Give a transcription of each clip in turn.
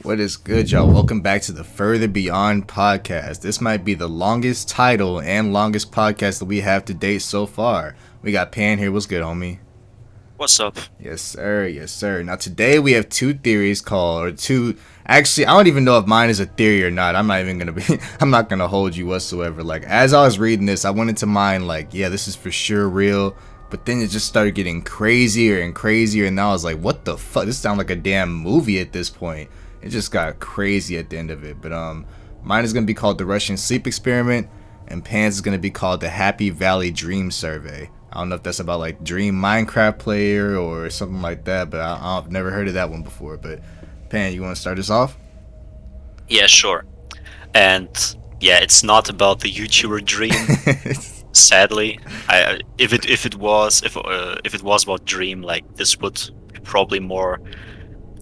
What is good, y'all? Welcome back to the Further Beyond podcast. This might be the longest title and longest podcast that we have to date so far. We got Pan here. What's good, homie? What's up? Yes, sir. Yes, sir. Now, today we have two theories Actually, I don't even know if mine is a theory or not. I'm not even going to be... I'm not going to hold you whatsoever. Like, as I was reading this, I went into mine like, yeah, this is for sure real. But then it just started getting crazier and crazier. And now I was like, what the fuck? This sounds like a damn movie at this point. It just got crazy at the end of it. But mine is gonna be called the Russian Sleep Experiment, and Pan's is gonna be called the Happy Valley Dream Survey. I don't know if that's about like Dream Minecraft player or something like that, but I've never heard of that one before. But Pan, you want to start us off? Yeah, sure. And yeah, it's not about the YouTuber Dream. Sadly, if it was about Dream, like this would be probably more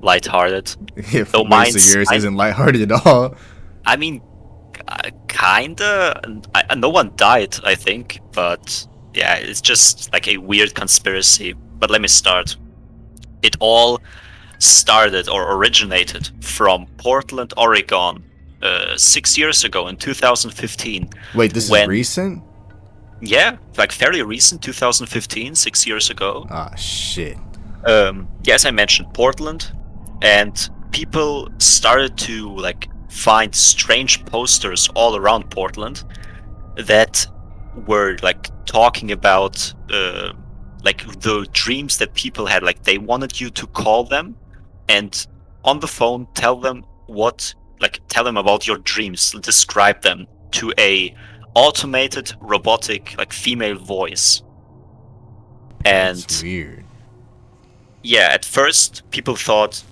lighthearted. Yeah, Though most of yours isn't lighthearted at all. I mean, kinda. No one died, I think, but yeah, it's just like a weird conspiracy. But let me start. It all started or originated from Portland, Oregon, 6 years ago in 2015. Wait, this is recent? Yeah, like fairly recent, 2015, 6 years ago. Ah, shit. Yeah, as I mentioned, Portland, and people started to like find strange posters all around Portland that were like talking about like the dreams that people had. Like they wanted you to call them and on the phone tell them about your dreams, describe them to a automated robotic like female voice. And that's weird. Yeah, at first people thought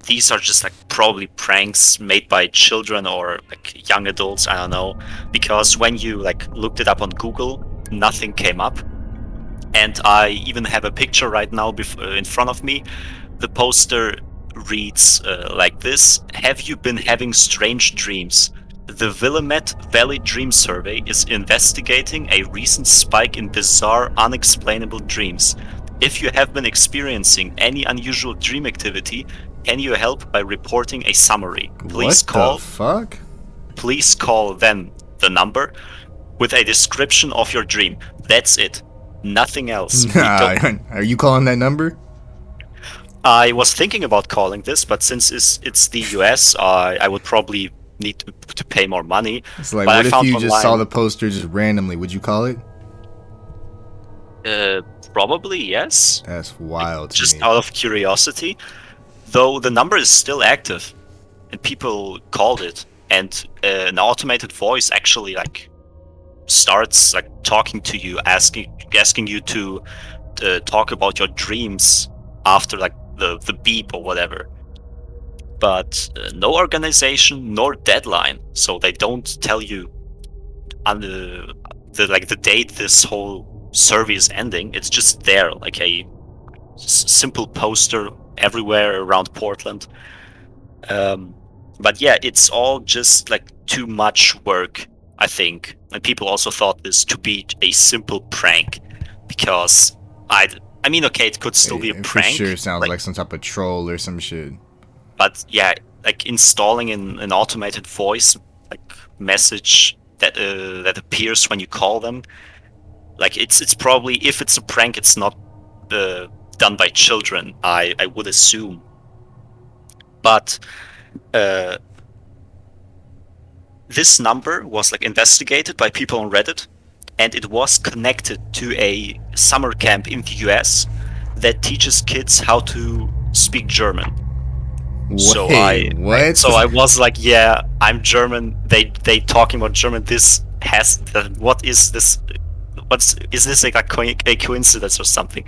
these are just like probably pranks made by children or like young adults, I don't know, because when you like looked it up on Google, nothing came up. And I even have a picture right now in front of me. The poster reads like this: "Have you been having strange dreams? The Willamette Valley Dream Survey is investigating a recent spike in bizarre, unexplainable dreams. If you have been experiencing any unusual dream activity, can you help by reporting a summary? Please call." What the fuck? Please call then the number with a description of your dream. That's it. Nothing else. Are you calling that number? I was thinking about calling this, but since it's the US, I would probably need to pay more money. It's like, what if you just saw the poster just randomly? Would you call it? Probably yes. That's wild. Just out of curiosity, though the number is still active, and people called it, and an automated voice actually like starts like talking to you, asking you to talk about your dreams after like the beep or whatever. But no organization nor deadline, so they don't tell you on the date this whole survey is ending. It's just there, like a simple poster everywhere around Portland. But yeah, it's all just like too much work, I think. And people also thought this to be a simple prank, because I mean, okay, it could still be a prank. For sure, sounds like some type of troll or some shit. But yeah, like installing an automated voice like message that appears when you call them, like it's probably, if it's a prank, it's not done by children, I would assume. But this number was like investigated by people on Reddit, and it was connected to a summer camp in the US that teaches kids how to speak German. Wait, what? So I was like, yeah, I'm German. They talking about German. What is this? Is this like a coincidence or something?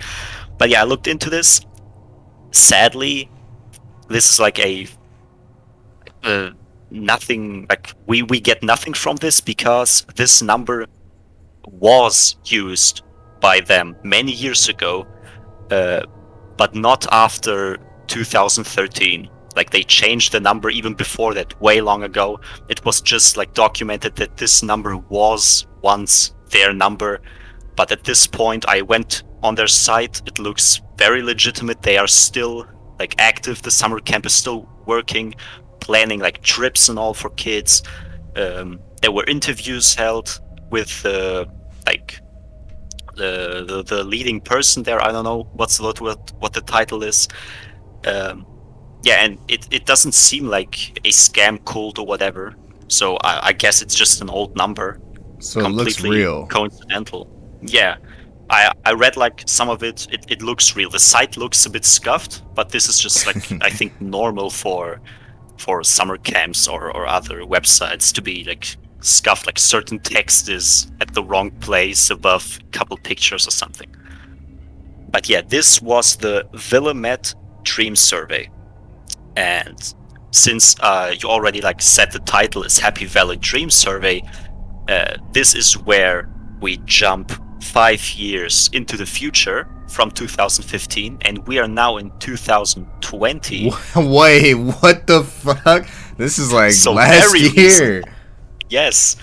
But yeah, I looked into this. Sadly, this is like a nothing. Like we get nothing from this, because this number was used by them many years ago, but not after 2013. Like they changed the number even before that, way long ago. It was just like documented that this number was once their number, but at this point I went on their site. It looks very legitimate. They are still like active. The summer camp is still working, planning like trips and all for kids. There were interviews held with like the leading person there. I don't know what the title is. Um, yeah, and it doesn't seem like a scam cult or whatever. So I guess it's just an old number, So it looks completely real. coincidental. Yeah, I read like some of it. It looks real. The site looks a bit scuffed, but this is just like I think normal for summer camps or other websites to be like scuffed, like certain text is at the wrong place above a couple pictures or something. But yeah, this was the Willamette Dream Survey. And since you already like said the title is Happy Valley Dream Survey, this is where we jump 5 years into the future from 2015, and we are now in 2020. Wait, what the fuck? This is like So last very year. recent. Yes.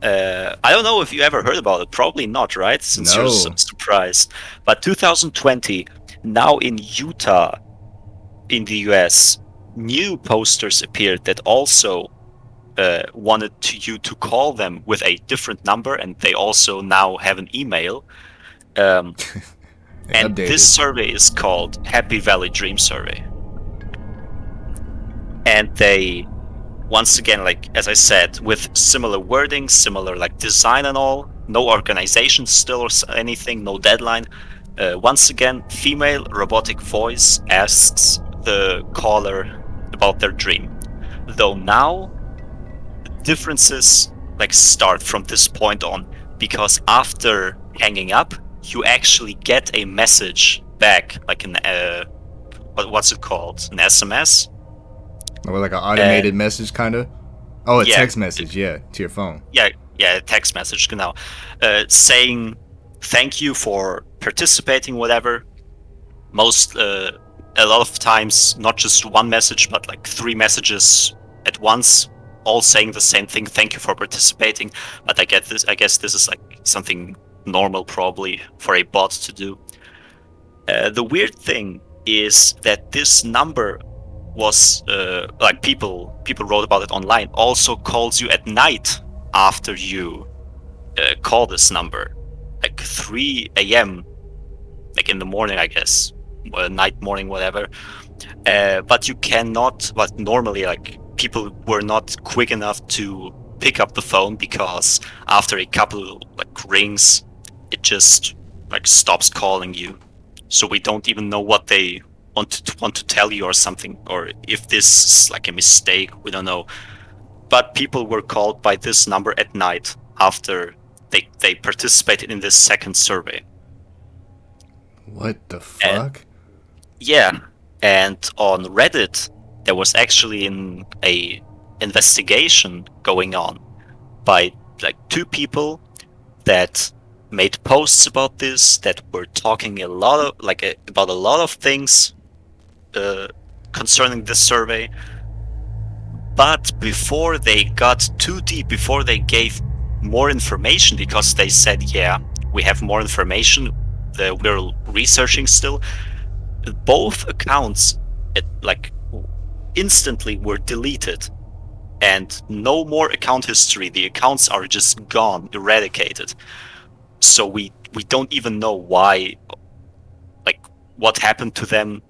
I don't know if you ever heard about it. Probably not, right? Since you're so No. surprised. But 2020, now in Utah, in the US, new posters appeared that also wanted you to call them with a different number, and they also now have an email. Um, and this Updated. survey is called Happy Valley Dream Survey. And they, once again, like as I said, with similar wording, similar like design and all, no organization still or anything, no deadline. Once again, female robotic voice asks the caller about their dream. Though now differences like start from this point on, because after hanging up, you actually get a message back, like an what's it called, an SMS. Or like an automated message, kind of. Oh, a Yeah, text message, yeah, to your phone. yeah, a text message, genau, saying thank you for participating, whatever. Most a lot of times, not just one message, but like 3 messages at once, all saying the same thing. Thank you for participating. But I get this. I guess this is like something normal, probably for a bot to do. The weird thing is that this number was like people wrote about it online. Also calls you at night after you call this number, like 3 a.m. like in the morning, I guess, night, morning, whatever. But you cannot. But normally, like people were not quick enough to pick up the phone, because after a couple like rings, it just like stops calling you. So we don't even know what they want to tell you or something, or if this is like a mistake. We don't know. But people were called by this number at night after they participated in this second survey. What the And fuck? yeah, and on Reddit there was actually a investigation going on by like 2 people that made posts about this, that were talking a lot of like about a lot of things uh, concerning this survey. But before they got too deep, before they gave more information, because they said, yeah, we have more information, we're researching still, both accounts like instantly were deleted, and no more account history. The accounts are just gone, eradicated. So we don't even know why, like what happened to them,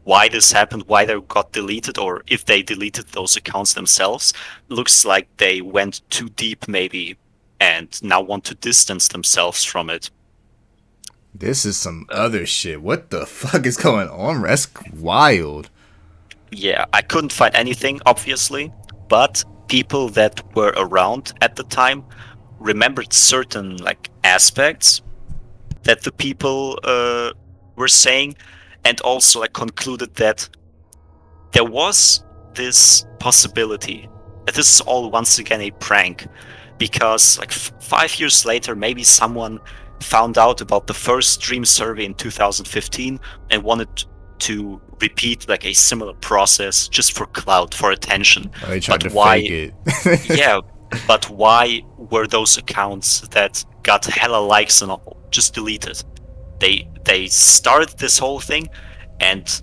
why this happened, why they got deleted, or if they deleted those accounts themselves. Looks like they went too deep maybe, and now want to distance themselves from it. This is some other shit. What the fuck is going on? That's wild. Yeah, I couldn't find anything, obviously, but people that were around at the time remembered certain like aspects that the people were saying, and also like concluded that there was this possibility that this is all once again a prank, because like 5 years later, maybe someone found out about the first dream survey in 2015 and wanted to repeat like a similar process just for clout, for attention. Oh, they tried But to fake why? it. Yeah, but why were those accounts that got hella likes and all just deleted? They started this whole thing, and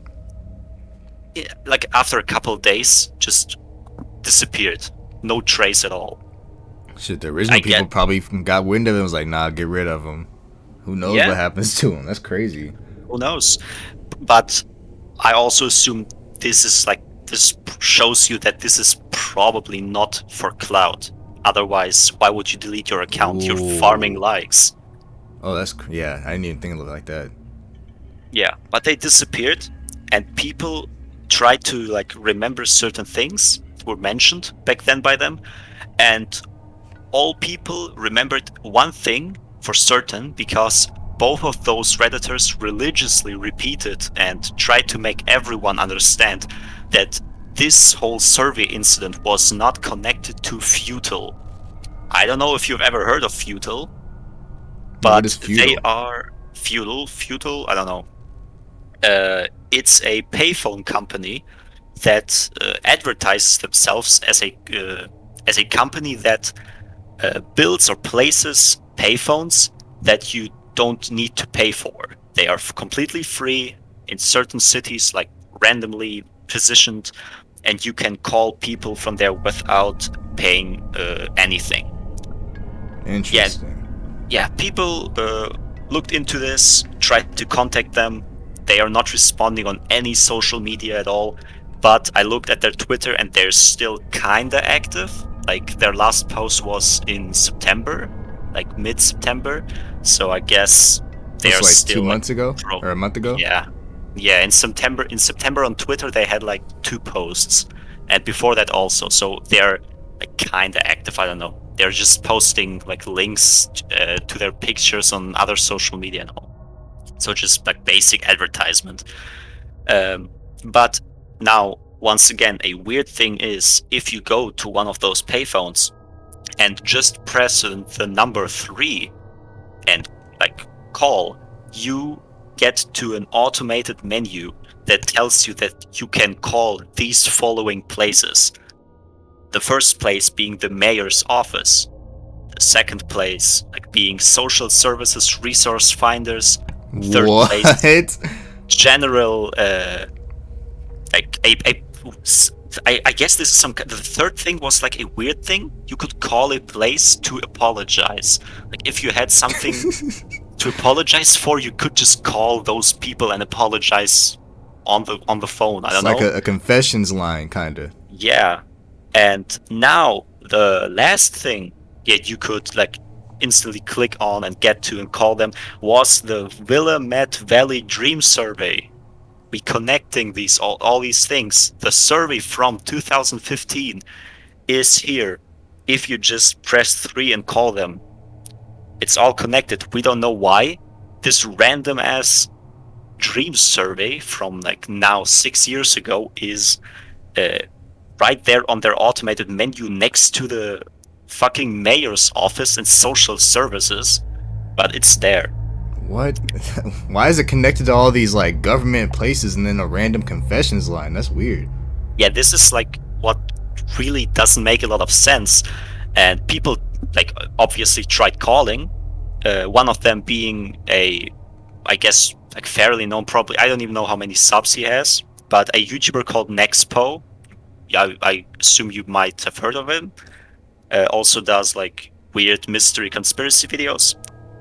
like after a couple of days, just disappeared. No trace at all. Shit, the original I people get, probably got wind of it and was like, nah, get rid of them. Who knows what yeah, happens to them? That's crazy. who knows? But I also assume this shows you that this is probably not for clout. Otherwise, why would you delete your account? You're farming Ooh. likes. Oh, yeah. I didn't even think of it like that. Yeah, but they disappeared, and people tried to like remember certain things that were mentioned back then by them, and all people remembered one thing for certain because both of those Redditors religiously repeated and tried to make everyone understand that this whole survey incident was not connected to Feudal. I don't know if you've ever heard of Feudal, No, what is but they feudal? are Feudal, I don't know. It's a payphone company that advertises themselves as a company that builds or places payphones that you don't need to pay for. They are completely free in certain cities, like randomly positioned, and you can call people from there without paying anything. Yeah, Interesting. yeah. People looked into this, tried to contact them. They are not responding on any social media at all. But I looked at their Twitter, and they're still kinda active. Like their last post was in September, like mid-September. So I guess they What's are like two still like months ago pro. or a month ago? Yeah, yeah. In September on Twitter they had like 2 posts, and before that also. So they're like kind of active. I don't know. They're just posting like links to their pictures on other social media and all. So just like basic advertisement. Um, but now, once again, a weird thing is if you go to one of those payphones and just press the number 3 and like call, you get to an automated menu that tells you that you can call these following places. The first place being the mayor's office, the second place like being social services resource finders, third place What? general like I guess this is the third thing was like a weird thing. You could call a place to apologize. Like if you had something to apologize for, you could just call those people and apologize on the phone. I It's don't like know. a confessions line, kind of. Yeah. And now the last thing that you could like instantly click on and get to and call them was the Willamette Valley Dream Survey. Reconnecting all these things. The survey from 2015 is here. If you just press 3 and call them, it's all connected. We don't know why. This random ass dream survey from like now 6 years ago is uh, right there on their automated menu next to the fucking mayor's office and social services, but it's there. What? Why is it connected to all these like government places and then a random confessions line? That's weird. Yeah, this is like what really doesn't make a lot of sense. And people like obviously tried calling. One of them being I guess, like fairly known. Probably, I don't even know how many subs he has, but a YouTuber called Nexpo. Yeah, I assume you might have heard of him. Also does like weird mystery conspiracy videos.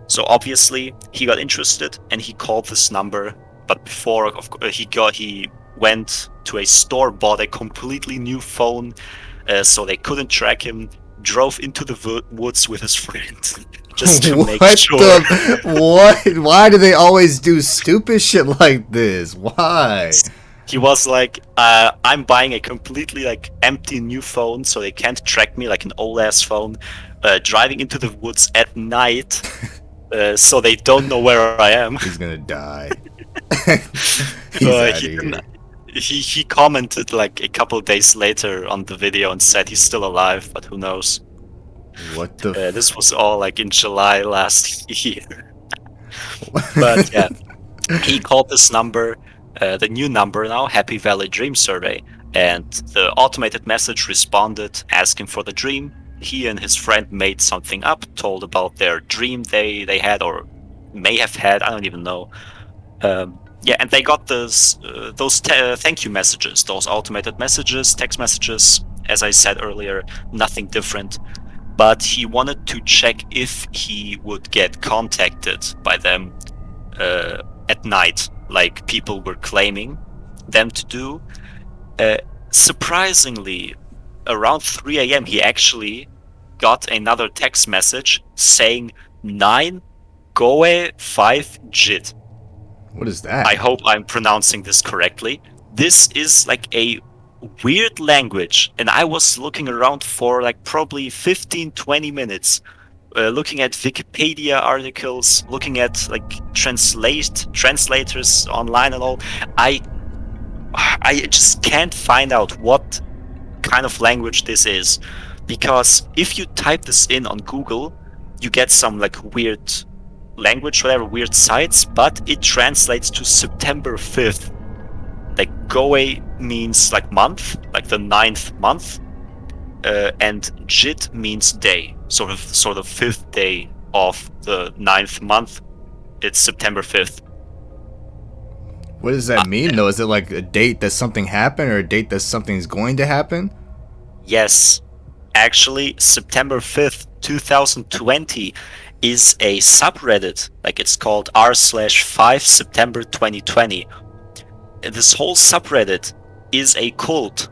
So obviously he got interested and he called this number. But before he went to a store, bought a completely new phone, so they couldn't track him. Drove into the woods with his friend just to make What sure. the? What? Why do they always do stupid shit like this? Why? He was like, I'm buying a completely like empty new phone, so they can't track me like an old ass phone. Driving into the woods at night, so they don't know where I am. He's gonna die. He's out of He here. didn't. He commented like a couple days later on the video and said he's still alive, but who knows? What the? This was all like in July last year. But yeah, he called this number, the new number now, Happy Valley Dream Survey, and the automated message responded asking for the dream. He and his friend made something up, told about their dream they had or may have had. I don't even know. Yeah, and they got those thank you messages, those automated messages, text messages as I said earlier, nothing different. But he wanted to check if he would get contacted by them at night, like people were claiming them to do. Uh, Surprisingly, around 3 a.m., he actually got another text message saying 9 Goe 5 Jit. What is I that? hope I'm pronouncing this correctly. This is like a weird language, and I was looking around for like probably 15-20 minutes, looking at Wikipedia articles, looking at like translators online and all. I just can't find out what kind of language this is, because if you type this in on Google, you get some like weird language, whatever, weird sites, but it translates to September 5th. Like Goe means like month, like the 9th month, and Jit means day, sort of fifth day of the 9th month. It's September 5th. What does that mean though? Is it like a date that something happened or a date that something's going to happen? Yes, actually, September 5th, 2020 is a subreddit. Like it's called r/5 September 2020. This whole subreddit is a cult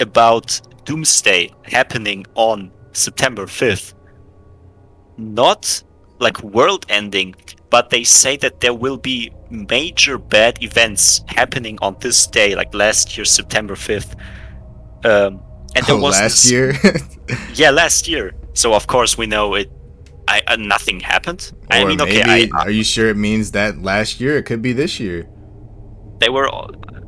about doomsday happening on September 5th. Not like world ending, but they say that there will be major bad events happening on this day, like last year, September 5th. And there Oh, was last this, year? yeah, last year. So of course we know it. Nothing happened. I Or mean, okay, I, maybe, are you sure it means that last year? It could be this year. they were.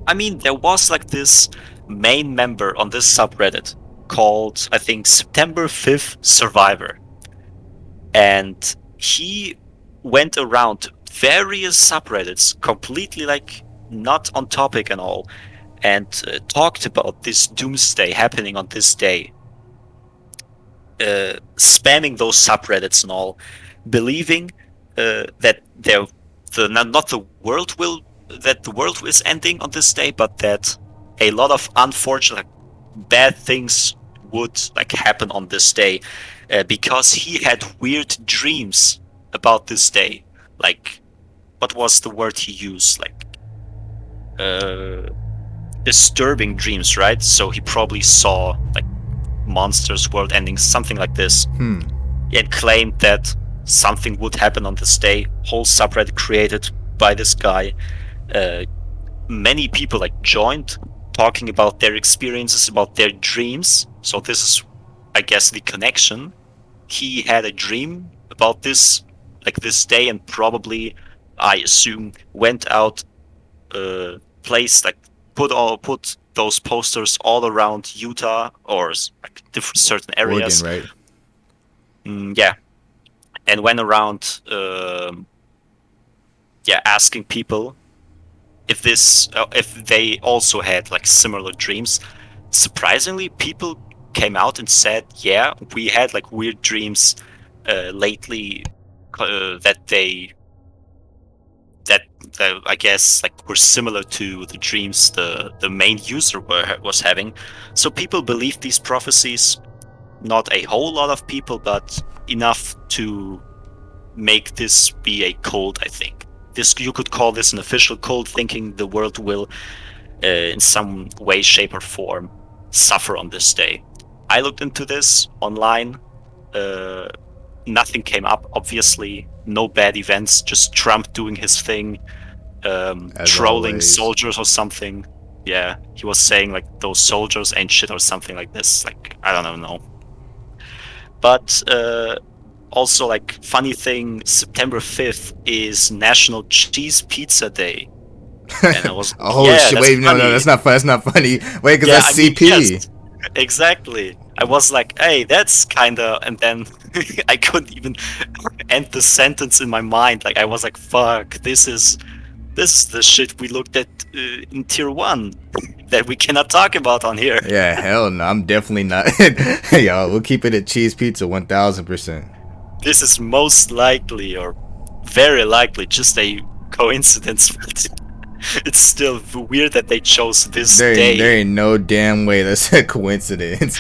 I mean, there was like this main member on this subreddit called, I think, September 5th Survivor, and he went around various subreddits, completely like not on topic and all, and talked about this doomsday happening on this day, spamming those subreddits and all, believing that not the world will that the world is ending on this day, but that a lot of unfortunate bad things would like happen on this day, because he had weird dreams about this day. Like, what was the word he used? Like, disturbing dreams, right? So he probably saw like monsters, world ending, something like this, and claimed that something would happen on this day. Whole subreddit created by this guy. Many people like joined, talking about their experiences, about their dreams. So this is, I guess, the connection. He had a dream about this, like this day, and probably, I assume, went out, placed like put those posters all around Utah or like different certain areas. Oregon, right? Yeah, and went around, asking people if they also had like similar dreams. Surprisingly, people came out and said, yeah, we had like weird dreams lately, that I guess like were similar to the dreams the main user was having. So people believed these prophecies. Not a whole lot of people, but enough to make this be a cult, I think. You could call this an official cult, thinking the world will, in some way, shape, or form, suffer on this day. I looked into this online. Nothing came up, obviously. No bad events, just Trump doing his thing, trolling always. soldiers or something. Yeah, he was saying like those soldiers ain't shit or something like this. Like, I don't know. But also, like, funny thing, September 5th is National Cheese Pizza Day. And I was Oh yeah, shit! that's Wait, no, funny. that's not fun. That's not funny. Wait, because Yeah, that's I mean, CP. yes, exactly. I was like, hey, that's kinda, and then I couldn't even end the sentence in my mind. Like, I was like, fuck, this is the shit we looked at in tier 1 that we cannot talk about on here. Yeah, hell no. I'm definitely not. Yo, we'll keep it at cheese pizza 1000%. This is most likely, or very likely, just a coincidence. It's still weird that they chose this There day. ain't no damn way that's a coincidence.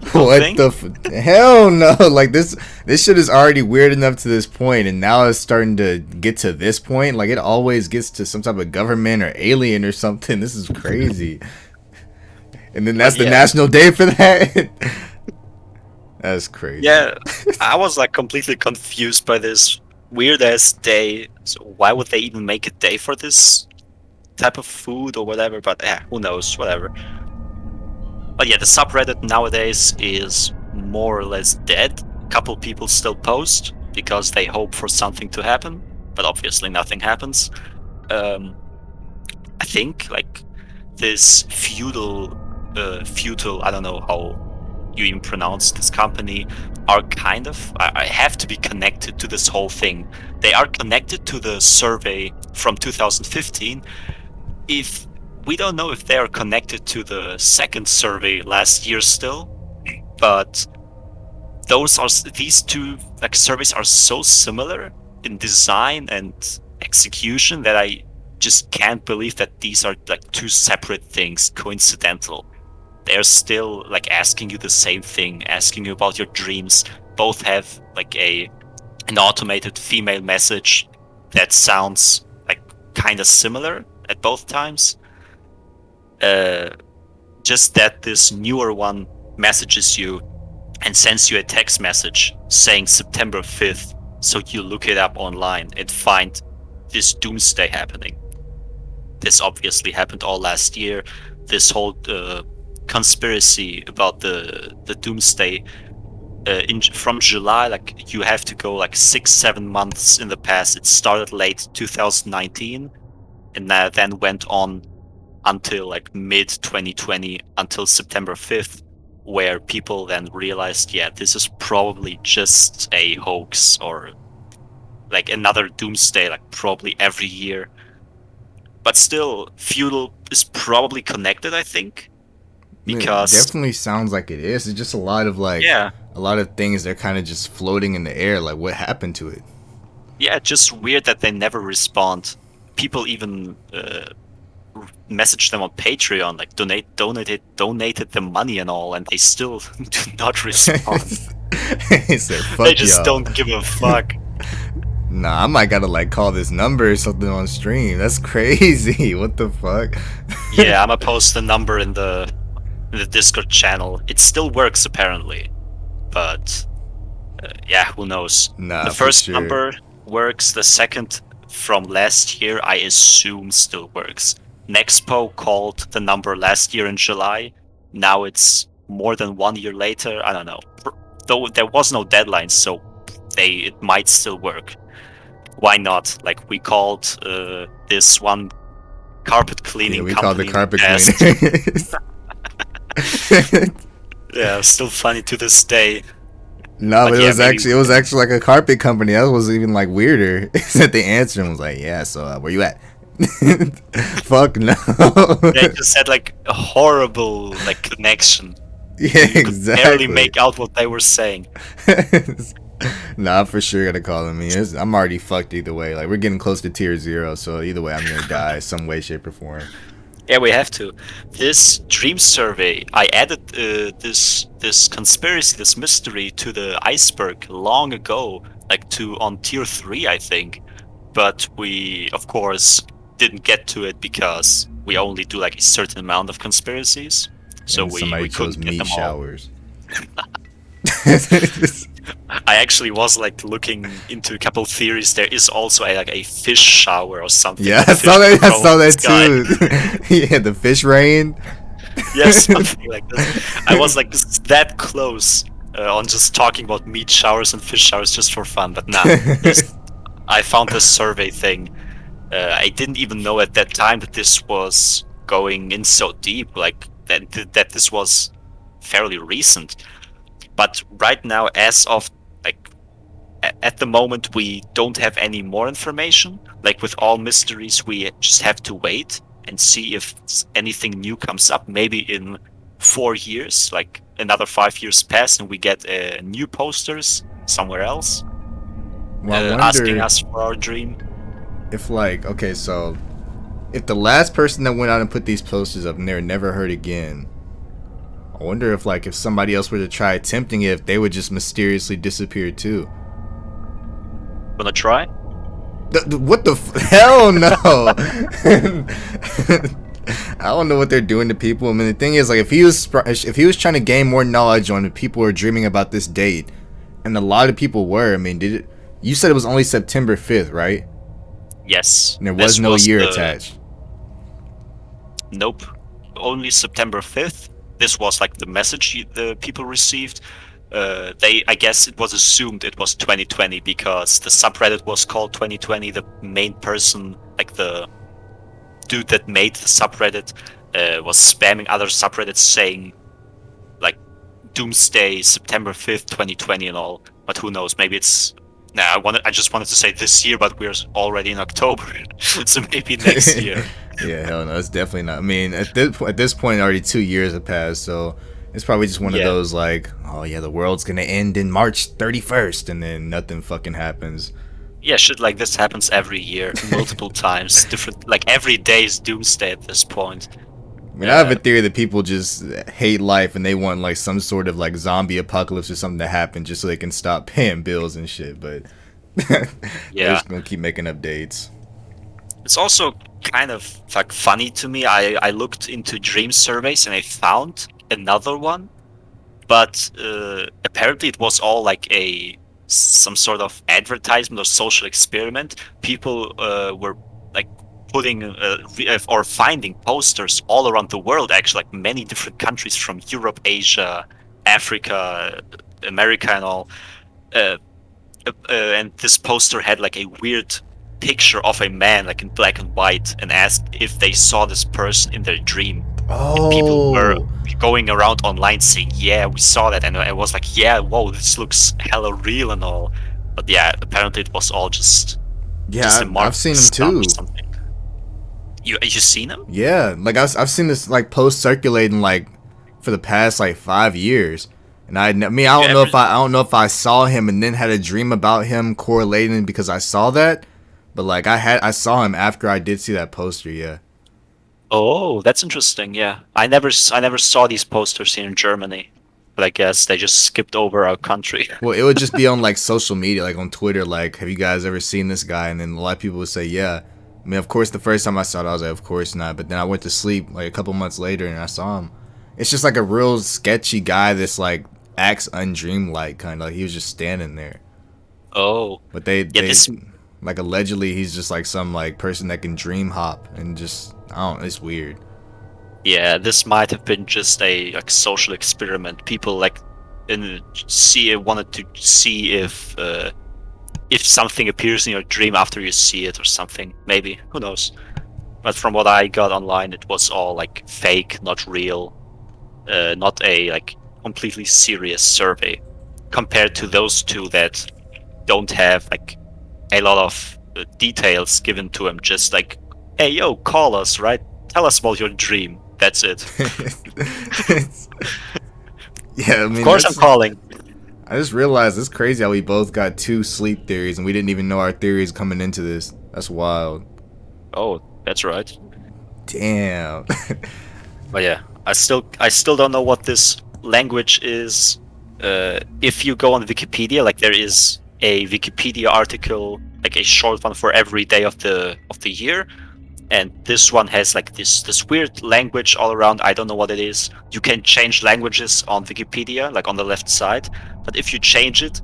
You don't What think? the hell no? Like this shit is already weird enough to this point, and now it's starting to get to this point. Like it always gets to some type of government or alien or something. This is crazy. And then But that's the yeah, national day for that. That's crazy. yeah, I was like completely confused by this weird ass day. So why would they even make a day for this type of food or whatever? But yeah, who knows? Whatever. But yeah, the subreddit nowadays is more or less dead. A couple people still post because they hope for something to happen, but obviously nothing happens. Um, I think like this feudal, I don't know how you even pronounce this company, are kind of, I have to be connected to this whole thing. They are connected to the survey from 2015. If we don't know if they are connected to the second survey last year still, but these two like surveys are so similar in design and execution that I just can't believe that these are like two separate things, coincidental. They're still like asking you the same thing, asking you about your dreams. Both have like an automated female message that sounds like kind of similar at both times. Uh, just that this newer one messages you and sends you a text message saying September 5th, so you look it up online and find this doomsday happening. This obviously happened all last year. This whole conspiracy about the doomsday from July, like you have to go like 6-7 months in the past. It started late 2019 and then went on until like mid 2020, until September 5th, where people then realized, yeah, this is probably just a hoax or like another doomsday, like probably every year. But still, feudal is probably connected, I think, It because definitely sounds like it is. It's just a lot of yeah, a lot of things they're kind of just floating in the air. Like what happened to it? yeah, just weird that they never respond. People even message them on Patreon, like donated them money and all, and they still do not respond. He said, They "Fuck just y'all." don't give a fuck. Nah, I might gotta like call this number or something on stream. That's crazy. What the fuck? Yeah, I'm gonna post the number in the Discord channel. It still works apparently, but yeah, who knows? The Nah, for first sure. number works. The second from last year, I assume, still works. Nexpo called the number last year in July. Now it's more than 1 year later. I don't know. Though there was no deadline, so it might still work. Why not? Like we called this one carpet Yeah, cleaning we called the company in the carpet past. cleaners. Yeah, still funny to this day. No, but But yeah, maybe it we was can. actually like a carpet company. That was even like weirder. That they answered and was like, "Yeah, so where you at?" Fuck no. They just had like a horrible like connection. Yeah, You could barely exactly. make out what they were saying. Nah, I'm for sure gonna call him. I'm already fucked either way. Like we're getting close to tier 0, so either way, I'm gonna die some way, shape, or form. Yeah, we have to. This dream survey, I added this conspiracy, this mystery to the iceberg long ago, like to on tier 3, I think. But we, of course, didn't get to it because we only do like a certain amount of conspiracies, so And we somebody chose couldn't get meat them all. showers. I actually was like looking into a couple theories. There is also like a fish shower or something Yeah, with fish I from saw the that sky. too. Yeah, the fish rain. Yeah, something like this. I was like that close on just talking about meat showers and fish showers just for fun, but nah. This I found this survey thing. I didn't even know at that time that this was going in so deep, like that this was fairly recent. But right now, as of like at the moment, we don't have any more information. Like with all mysteries, we just have to wait and see if anything new comes up. Maybe in 4 years, like another 5 years pass, and we get new posters somewhere else Well, I asking wonder us for our dream. if like okay, so if the last person that went out and put these posters up and they're never heard again, I wonder if like if somebody else were to try attempting it, if they would just mysteriously disappear too. Wanna try? What the hell no. I don't know what they're doing to people. I mean, the thing is, like, if he was trying to gain more knowledge on if people were dreaming about this date, and a lot of people were. I mean, did it? You said it was only September 5th, right? Yes. And there was no year attached. Nope. Only September 5th. This was like the message the people received. I guess it was assumed it was 2020 because the subreddit was called 2020. The main person, like the dude that made the subreddit, was spamming other subreddits saying like Doomsday September 5th 2020 and all. But who knows, maybe it's I just wanted to say this year, but we're already in October. So maybe next year. Yeah, hell no, it's definitely not. I mean, at this point already 2 years have passed, so it's probably just one of those like, oh yeah, the world's gonna end in March 31st, and then nothing fucking happens. Yeah, shit like this happens every year, multiple times. Different, like every day is doomsday at this point. I mean, I have a theory that people just hate life and they want like some sort of like zombie apocalypse or something to happen just so they can stop paying bills and shit. But they're just gonna keep making updates. It's also kind of like funny to me. I looked into dream surveys and I found another one, but apparently it was all like some sort of advertisement or social experiment. People were like putting or finding posters all around the world, actually, like many different countries from Europe, Asia, Africa, America, and all. And this poster had like a weird picture of a man, like in black and white, and asked if they saw this person in their dream. Oh. People were going around online saying, yeah, we saw that, and I was like, yeah, whoa, this looks hella real and all. But yeah, apparently it was all just I've seen him too. You seen him? Yeah, like I've seen this like post circulating like for the past like 5 years, and I don't know if I saw him and then had a dream about him correlating because I saw that, but like I saw him after I did see that poster. Yeah. Oh, that's interesting. Yeah, I never saw these posters here in Germany, but I guess they just skipped over our country. Well, it would just be on like social media, like on Twitter, like, have you guys ever seen this guy? And then a lot of people would say, yeah. I mean, of course, the first time I saw it, I was like, of course not. But then I went to sleep like a couple months later and I saw him. It's just like a real sketchy guy that's like acts undreamlike, kind of like he was just standing there. Oh. But they like allegedly he's just like some like person that can dream hop and just, I don't know, it's weird. Yeah, this might have been just a like social experiment. People like wanted to see if something appears in your dream after you see it or something. Maybe, who knows? But from what I got online, it was all like fake, not real, not a like completely serious survey. Compared to those two that don't have like a lot of details given to them, just like, hey yo, call us, right? Tell us about your dream. That's it. Yeah, I mean, of course I'm calling. I just realized it's crazy how we both got 2 sleep theories and we didn't even know our theories coming into this. That's wild. Oh, that's right. Damn. But yeah, I still don't know what this language is. If you go on Wikipedia, like there is a Wikipedia article, like a short one for every day of the year, and this one has like this weird language all around. I don't know what it is. You can change languages on Wikipedia, like on the left side, but if you change it,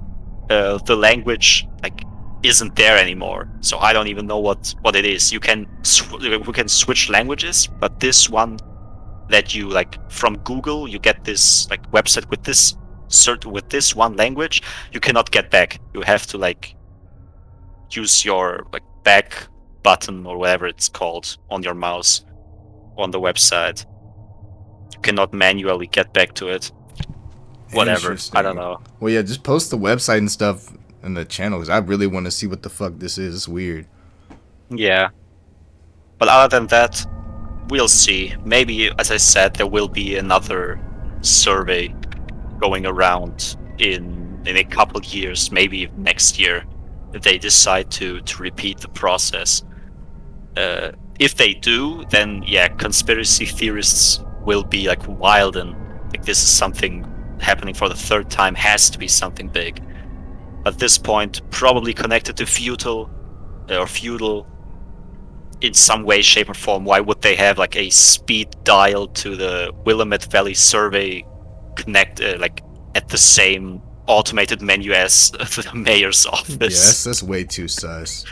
the language like isn't there anymore. So I don't even know what it is. We can switch languages, but this one that you like from Google, you get this like website with this one language, you cannot get back. You have to like use your like back button or whatever it's called on your mouse on the website. You cannot manually get back to it. Whatever, I don't know. Well, yeah, just post the website and stuff in the channel because I really want to see what the fuck this is. It's weird. Yeah, but other than that, we'll see. Maybe, as I said, there will be another survey going around in a couple years, maybe next year, if they decide to repeat the process. if they do, then yeah, conspiracy theorists will be like wild and like this is something happening for the third time, has to be something big. At this point, probably connected to feudal in some way, shape, or form. Why would they have like a speed dial to the Willamette Valley survey connect like at the same automated menu as the mayor's office? Yes, that's way too sus.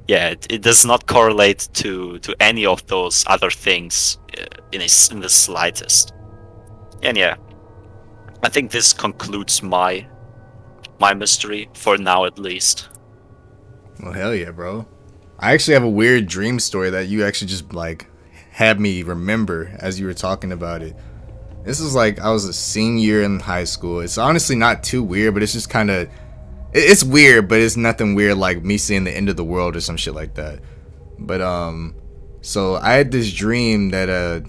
Yeah, it does not correlate to any of those other things in the slightest. And yeah, I think this concludes my mystery for now, at least. Well, hell yeah, bro. I actually have a weird dream story that you actually just like had me remember as you were talking about it. This is like I was a senior in high school. It's honestly not too weird, but it's just kind of it's weird, but it's nothing weird like me seeing the end of the world or some shit like that. But so I had this dream that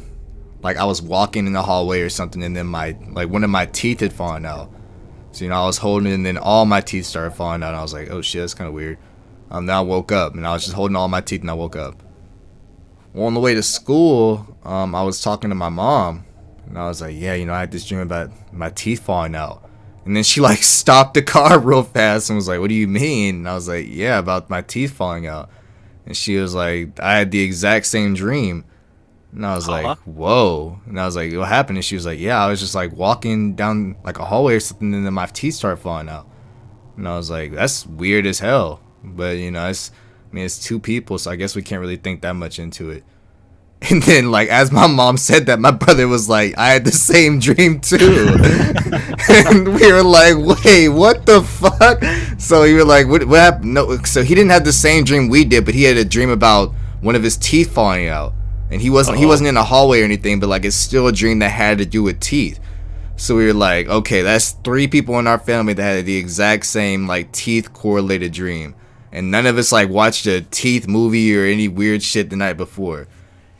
like I was walking in the hallway or something, and then my like one of my teeth had fallen out. So I was holding it, and then all my teeth started falling out. And I was like, oh shit, that's kind of weird. Then I woke up, and I was just holding all my teeth, and I woke up. Well, on the way to school, I was talking to my mom, and I was like, yeah, I had this dream about my teeth falling out. And then she like stopped the car real fast and was like, what do you mean? And I was like, yeah, about my teeth falling out. And she was like, I had the exact same dream. And I was like, whoa. And I was like, what happened? And she was like, yeah, I was just like walking down like a hallway or something, and then my teeth started falling out. And I was like, that's weird as hell. But it's two people, so I guess we can't really think that much into it. And then, like, as my mom said that, my brother was like, I had the same dream too. And we were like, wait, what the fuck? So he was like, what happened? No, so he didn't have the same dream we did, but he had a dream about one of his teeth falling out. And he wasn't in a hallway or anything, but like it's still a dream that had to do with teeth. So we were like, okay, that's 3 people in our family that had the exact same like teeth correlated dream. And none of us like watched a teeth movie or any weird shit the night before.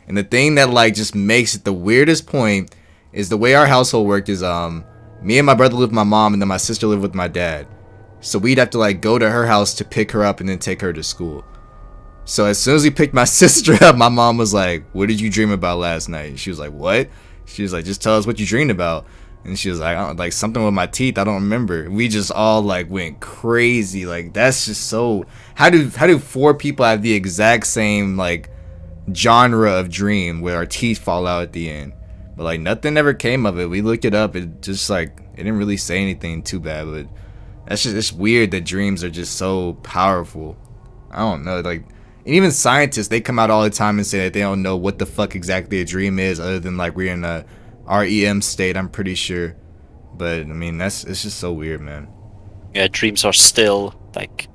And the thing that like just makes it the weirdest point is the way our household worked is me and my brother lived with my mom, and then my sister lived with my dad. So we'd have to like go to her house to pick her up and then take her to school. So as soon as we picked my sister up, my mom was like, what did you dream about last night? She was like, what? She was like, just tell us what you dreamed about. And she was like, like something with my teeth, I don't remember. We just all like went crazy. Like that's just so how do 4 people have the exact same like genre of dream where our teeth fall out at the end? But like nothing ever came of it. We looked it up, it just like it didn't really say anything too bad, but that's just it's weird that dreams are just so powerful. I don't know, like, and even scientists, they come out all the time and say that they don't know what the fuck exactly a dream is, other than like we're in a REM state, I'm pretty sure. But I mean, it's just so weird, man. Yeah, dreams are still like,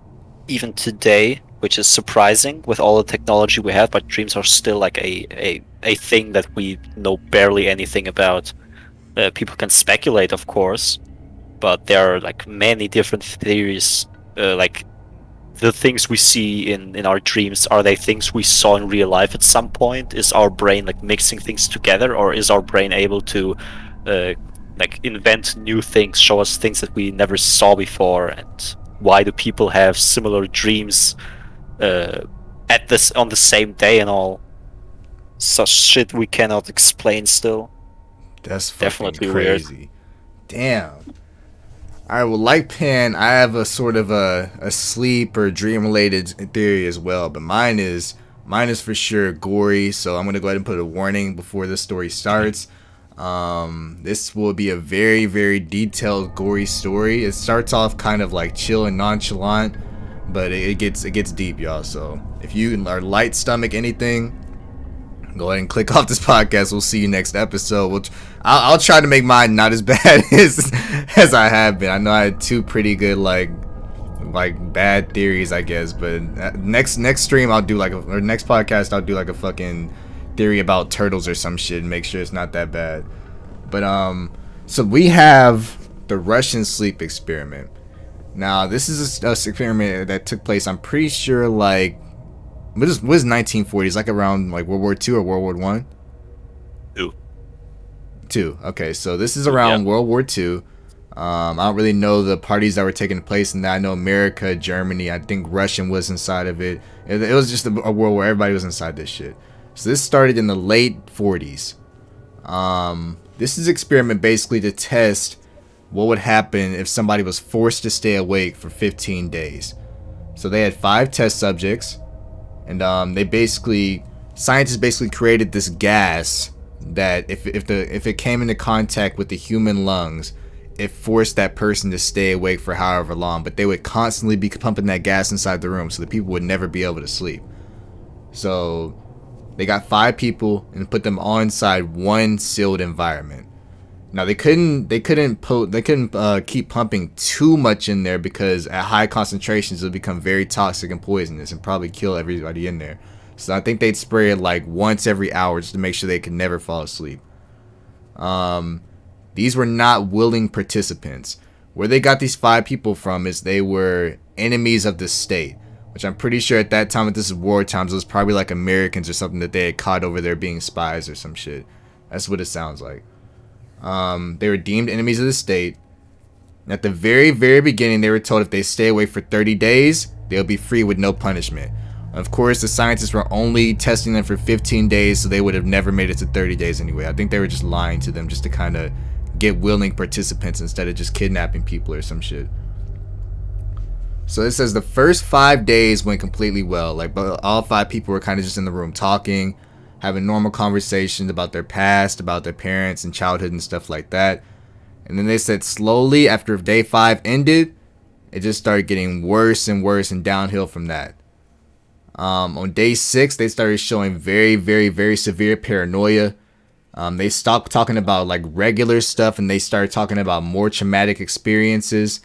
even today, which is surprising with all the technology we have, but dreams are still like a thing that we know barely anything about. People can speculate, of course, but there are like many different theories. Like the things we see in our dreams, are they things we saw in real life at some point? Is our brain like mixing things together, or is our brain able to like invent new things, show us things that we never saw before? And why do people have similar dreams on the same day and all? Such shit we cannot explain still. That's fucking Definitely crazy. Weird. Damn. Alright, well, like Pan, I have a sort of a sleep or dream related theory as well, but mine is for sure gory, so I'm gonna go ahead and put a warning before this story starts. This will be a very, very detailed, gory story. It starts off kind of like chill and nonchalant, but it gets deep, y'all. So if you are light stomach anything, go ahead and click off this podcast. We'll see you next episode. I'll try to make mine not as bad as I have been. I know I had 2 pretty good like bad theories, I guess. But next stream I'll do or next podcast I'll do like a fucking theory about turtles or some shit and make sure it's not that bad. But so we have the Russian sleep experiment. Now this is a experiment that took place, I'm pretty sure, like what is 1940s, like around like World War II or World War One? Two. Okay, so this is around World War II. I don't really know the parties that were taking place in that. I know America, Germany, I think Russian was inside of it. It was just a world where everybody was inside this shit. So this started in the late 40s. This is an experiment basically to test what would happen if somebody was forced to stay awake for 15 days. So they had 5 test subjects, and scientists basically created this gas that if it came into contact with the human lungs, it forced that person to stay awake for however long. But they would constantly be pumping that gas inside the room, so the people would never be able to sleep. So they got 5 people and put them all inside one sealed environment. Now they couldn't keep pumping too much in there, because at high concentrations it would become very toxic and poisonous and probably kill everybody in there. So I think they'd spray it like once every hour just to make sure they could never fall asleep. These were not willing participants. Where they got these 5 people from is they were enemies of the state, which I'm pretty sure at that time, if this is war times, it was probably like Americans or something that they had caught over there being spies or some shit. That's what it sounds like. They were deemed enemies of the state. At the very, very beginning, they were told if they stay away for 30 days, they'll be free with no punishment. Of course, the scientists were only testing them for 15 days, so they would have never made it to 30 days anyway. I think they were just lying to them just to kind of get willing participants instead of just kidnapping people or some shit. So it says the first 5 days went completely well. Like, but all 5 people were kind of just in the room talking, having normal conversations about their past, about their parents and childhood and stuff like that. And then they said slowly, after day 5 ended, it just started getting worse and worse and downhill from that. On day 6, they started showing very, very, very severe paranoia. They stopped talking about like regular stuff, and they started talking about more traumatic experiences.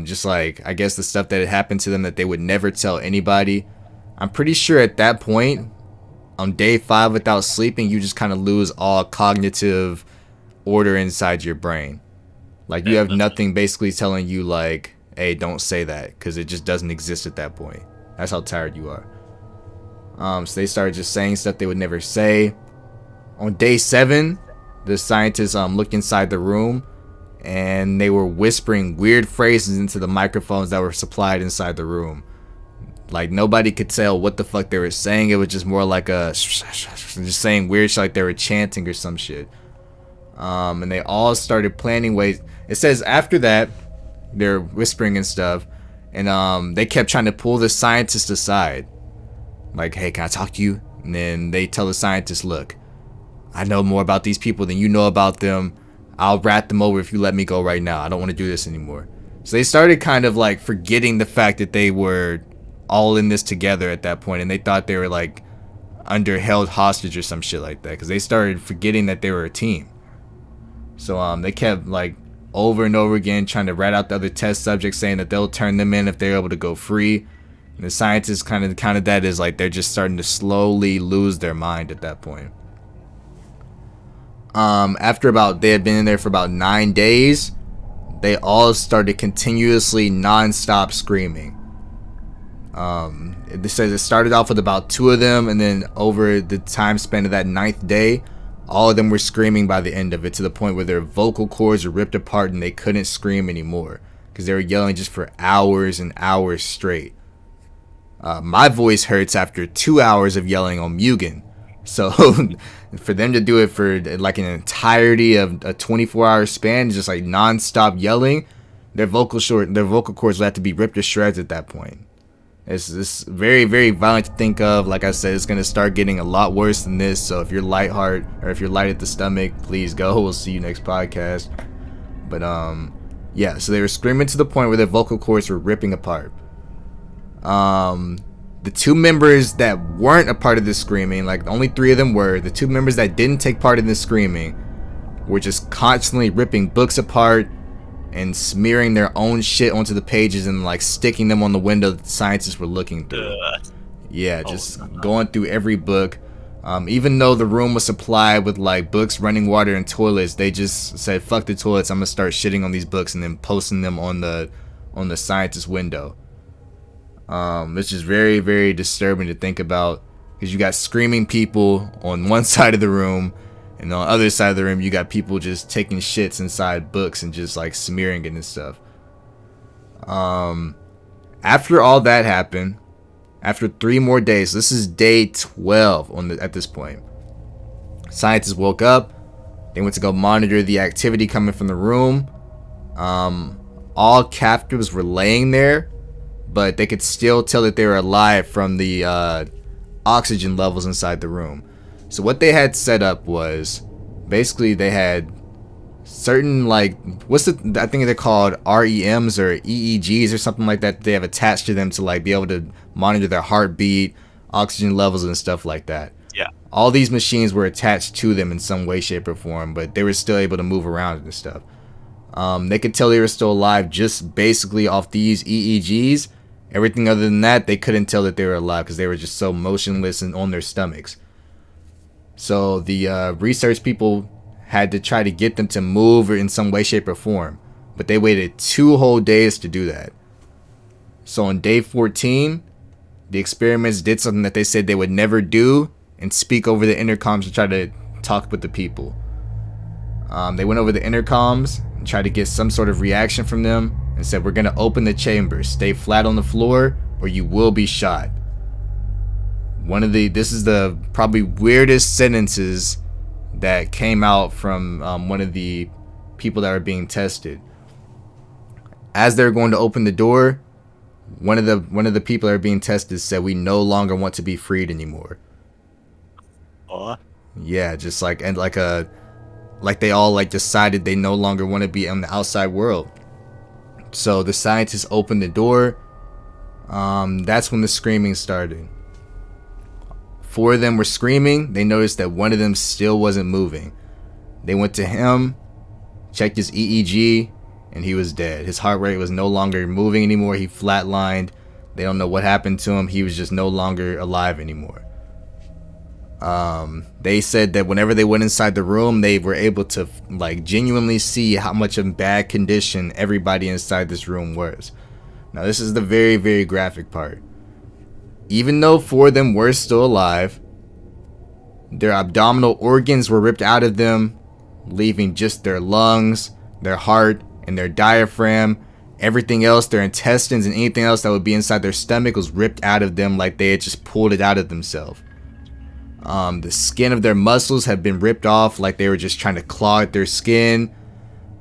Just like, I guess, the stuff that had happened to them that they would never tell anybody. I'm pretty sure at that point, on day 5 without sleeping, you just kind of lose all cognitive order inside your brain. Like, you have nothing basically telling you like, hey, don't say that, because it just doesn't exist at that point. That's how tired you are. So they started just saying stuff they would never say. On day 7, the scientists looked inside the room, and they were whispering weird phrases into the microphones that were supplied inside the room. Like, nobody could tell what the fuck they were saying. It was just more like just saying weird shit, like they were chanting or some shit. And they all started planning ways. It says after that, they're whispering and stuff, and they kept trying to pull the scientist aside. Like, hey, can I talk to you? And then they tell the scientist, look, I know more about these people than you know about them. I'll rat them over if you let me go right now. I don't want to do this anymore. So they started kind of like forgetting the fact that they were all in this together at that point, and they thought they were like under held hostage or some shit like that, because they started forgetting that they were a team. So they kept like over and over again trying to rat out the other test subjects, saying that they'll turn them in if they're able to go free. And the scientists kind of counted that as like they're just starting to slowly lose their mind at that point. After they had been in there for about 9 days, they all started continuously non-stop screaming. It says it started off with about 2 of them, and then over the time span of that 9th day, all of them were screaming by the end of it, to the point where their vocal cords were ripped apart and they couldn't scream anymore because they were yelling just for hours and hours straight. My voice hurts after 2 hours of yelling on Mugen. So for them to do it for like an entirety of a 24-hour span, just like non-stop yelling, their vocal cords would have to be ripped to shreds at that point. It's very, very violent to think of. Like I said, it's going to start getting a lot worse than this. So if you're light at the stomach, please go. We'll see you next podcast. But yeah, so they were screaming to the point where their vocal cords were ripping apart. The 2 members that weren't a part of this screaming, like only 3 of them were, the 2 members that didn't take part in this screaming were just constantly ripping books apart and smearing their own shit onto the pages and like sticking them on the window that the scientists were looking through. Yeah, just going through every book. Even though the room was supplied with like books, running water, and toilets, they just said, fuck the toilets, I'm gonna start shitting on these books and then posting them on the scientist window. It's just very, very disturbing to think about, because you got screaming people on one side of the room, and on the other side of the room you got people just taking shits inside books and just like smearing it and stuff. After all that happened, After 3 more days, this is day 12 at this point. Scientists woke up. They went to go monitor the activity coming from the room. All captives were laying there, but they could still tell that they were alive from the oxygen levels inside the room. So what they had set up was basically they had certain, like, I think they're called REMs or EEGs or something like that. They have attached to them to like be able to monitor their heartbeat, oxygen levels, and stuff like that. Yeah. All these machines were attached to them in some way, shape, or form, but they were still able to move around and stuff. They could tell they were still alive just basically off these EEGs. Everything other than that, they couldn't tell that they were alive because they were just so motionless and on their stomachs. So the research people had to try to get them to move in some way, shape, or form. But they waited 2 whole days to do that. So on day 14, the experiments did something that they said they would never do and speak over the intercoms to try to talk with the people. They went over the intercoms and tried to get some sort of reaction from them and said, we're going to open the chamber. Stay flat on the floor or you will be shot. This is the probably weirdest sentences that came out from one of the people that were being tested. As they're going to open the door, one of the people that are being tested said, we no longer want to be freed anymore. Yeah, just like, and like they all like decided they no longer want to be in the outside world. So the scientists opened the door. That's when the screaming started. 4 of them were screaming. They noticed that one of them still wasn't moving. They went to him, checked his EEG, and he was dead. His heart rate was no longer moving anymore. He flatlined. They don't know what happened to him. He was just no longer alive anymore. They said that whenever they went inside the room, they were able to like genuinely see how much of bad condition everybody inside this room was. Now this is the very, very graphic part. Even though 4 of them were still alive, their abdominal organs were ripped out of them, leaving just their lungs, their heart, and their diaphragm. Everything else, their intestines and anything else that would be inside their stomach was ripped out of them like they had just pulled it out of themselves. The skin of their muscles had been ripped off like they were just trying to claw at their skin.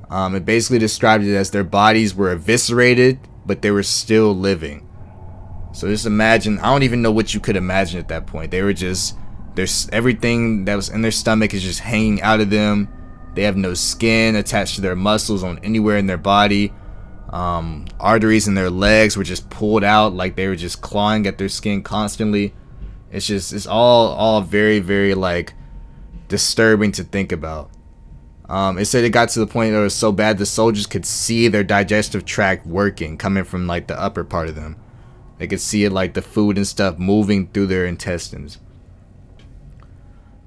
It basically described it as their bodies were eviscerated, but they were still living. So just imagine, I don't even know what you could imagine at that point. They were just, everything that was in their stomach is just hanging out of them. They have no skin attached to their muscles on anywhere in their body. Arteries in their legs were just pulled out like they were just clawing at their skin constantly. It's all very, very like disturbing to think about. It said it got to the point that it was so bad the soldiers could see their digestive tract working, coming from like the upper part of them. They could see it like the food and stuff moving through their intestines.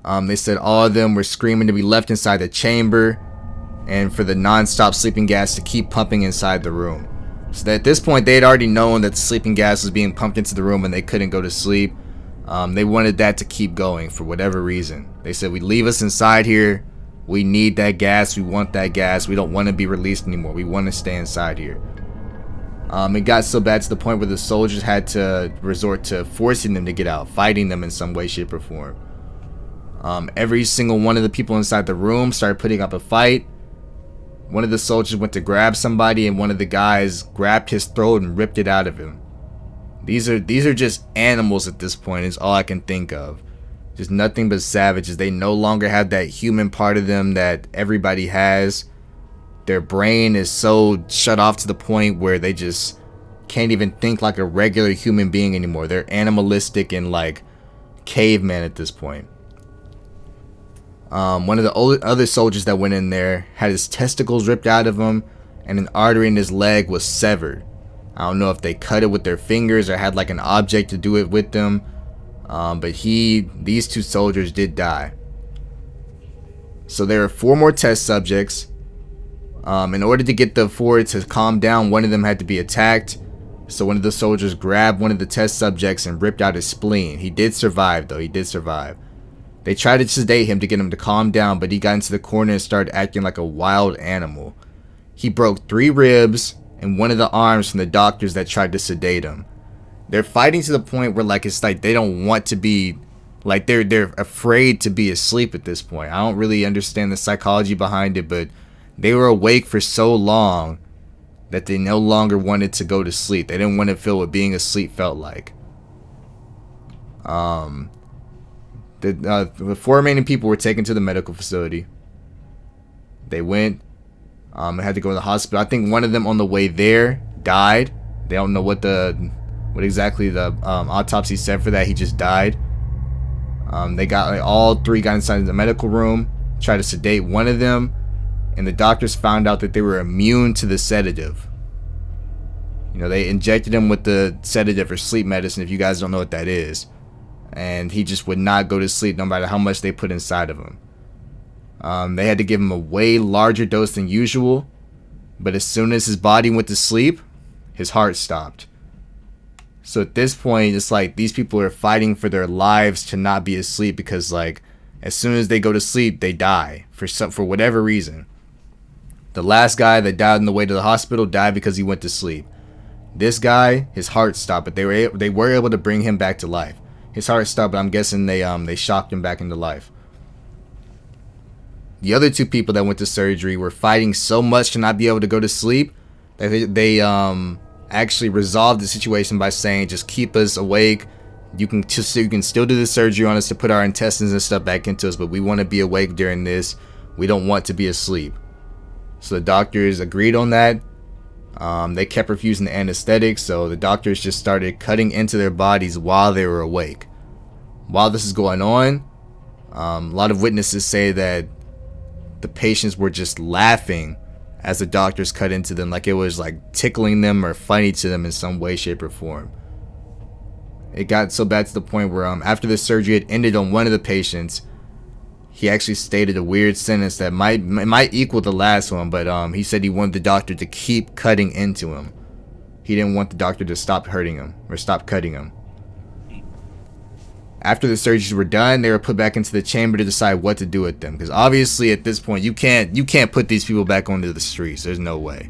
They said all of them were screaming to be left inside the chamber and for the non-stop sleeping gas to keep pumping inside the room. So that at this point they had already known that the sleeping gas was being pumped into the room and they couldn't go to sleep. They wanted that to keep going for whatever reason. They said, we leave us inside here. We need that gas. We want that gas. We don't want to be released anymore. We want to stay inside here. It got so bad to the point where the soldiers had to resort to forcing them to get out, fighting them in some way, shape, or form. Every single one of the people inside the room started putting up a fight. One of the soldiers went to grab somebody and one of the guys grabbed his throat and ripped it out of him. These are just animals at this point, is all I can think of. Just nothing but savages. They no longer have that human part of them that everybody has. Their brain is so shut off to the point where they just can't even think like a regular human being anymore. They're animalistic and like cavemen at this point. One of the other soldiers that went in there had his testicles ripped out of him and an artery in his leg was severed. I don't know if they cut it with their fingers or had like an object to do it with them. But these 2 soldiers did die. So there are 4 more test subjects. In order to get the 4 to calm down, one of them had to be attacked. So one of the soldiers grabbed one of the test subjects and ripped out his spleen. He did survive though, he did survive. They tried to sedate him to get him to calm down, but he got into the corner and started acting like a wild animal. He broke 3 ribs and one of the arms from the doctors that tried to sedate him. They're fighting to the point where like it's like they don't want to be, like they're afraid to be asleep at this point. I don't really understand the psychology behind it, but they were awake for so long that they no longer wanted to go to sleep. They didn't want to feel what being asleep felt like. The 4 remaining people were taken to the medical facility. They went. They had to go to the hospital. I think one of them on the way there died. They don't know what exactly the autopsy said for that. He just died. They got all 3 got inside the medical room, tried to sedate one of them, and the doctors found out that they were immune to the sedative. You know, they injected him with the sedative or sleep medicine, if you guys don't know what that is, and he just would not go to sleep no matter how much they put inside of him. They had to give him a way larger dose than usual, but as soon as his body went to sleep, his heart stopped. So at this point, it's like these people are fighting for their lives to not be asleep, because like as soon as they go to sleep, they die for whatever reason. The last guy that died on the way to the hospital died because he went to sleep. This guy, his heart stopped, but they were able to bring him back to life. His heart stopped, but I'm guessing they shocked him back into life. The other 2 people that went to surgery were fighting so much to not be able to go to sleep that they actually resolved the situation by saying, just keep us awake. You can still do the surgery on us to put our intestines and stuff back into us, but we want to be awake during this. We don't want to be asleep. So the doctors agreed on that. They kept refusing the anesthetic, so the doctors just started cutting into their bodies while they were awake. While this is going on, a lot of witnesses say that the patients were just laughing as the doctors cut into them, like it was like tickling them or funny to them in some way, shape, or form. It got so bad to the point where after the surgery had ended on one of the patients, he actually stated a weird sentence that might equal the last one, but he said he wanted the doctor to keep cutting into him. He didn't want the doctor to stop hurting him or stop cutting him. After the surgeries were done, they were put back into the chamber to decide what to do with them, because obviously at this point you can't put these people back onto the streets. There's no way.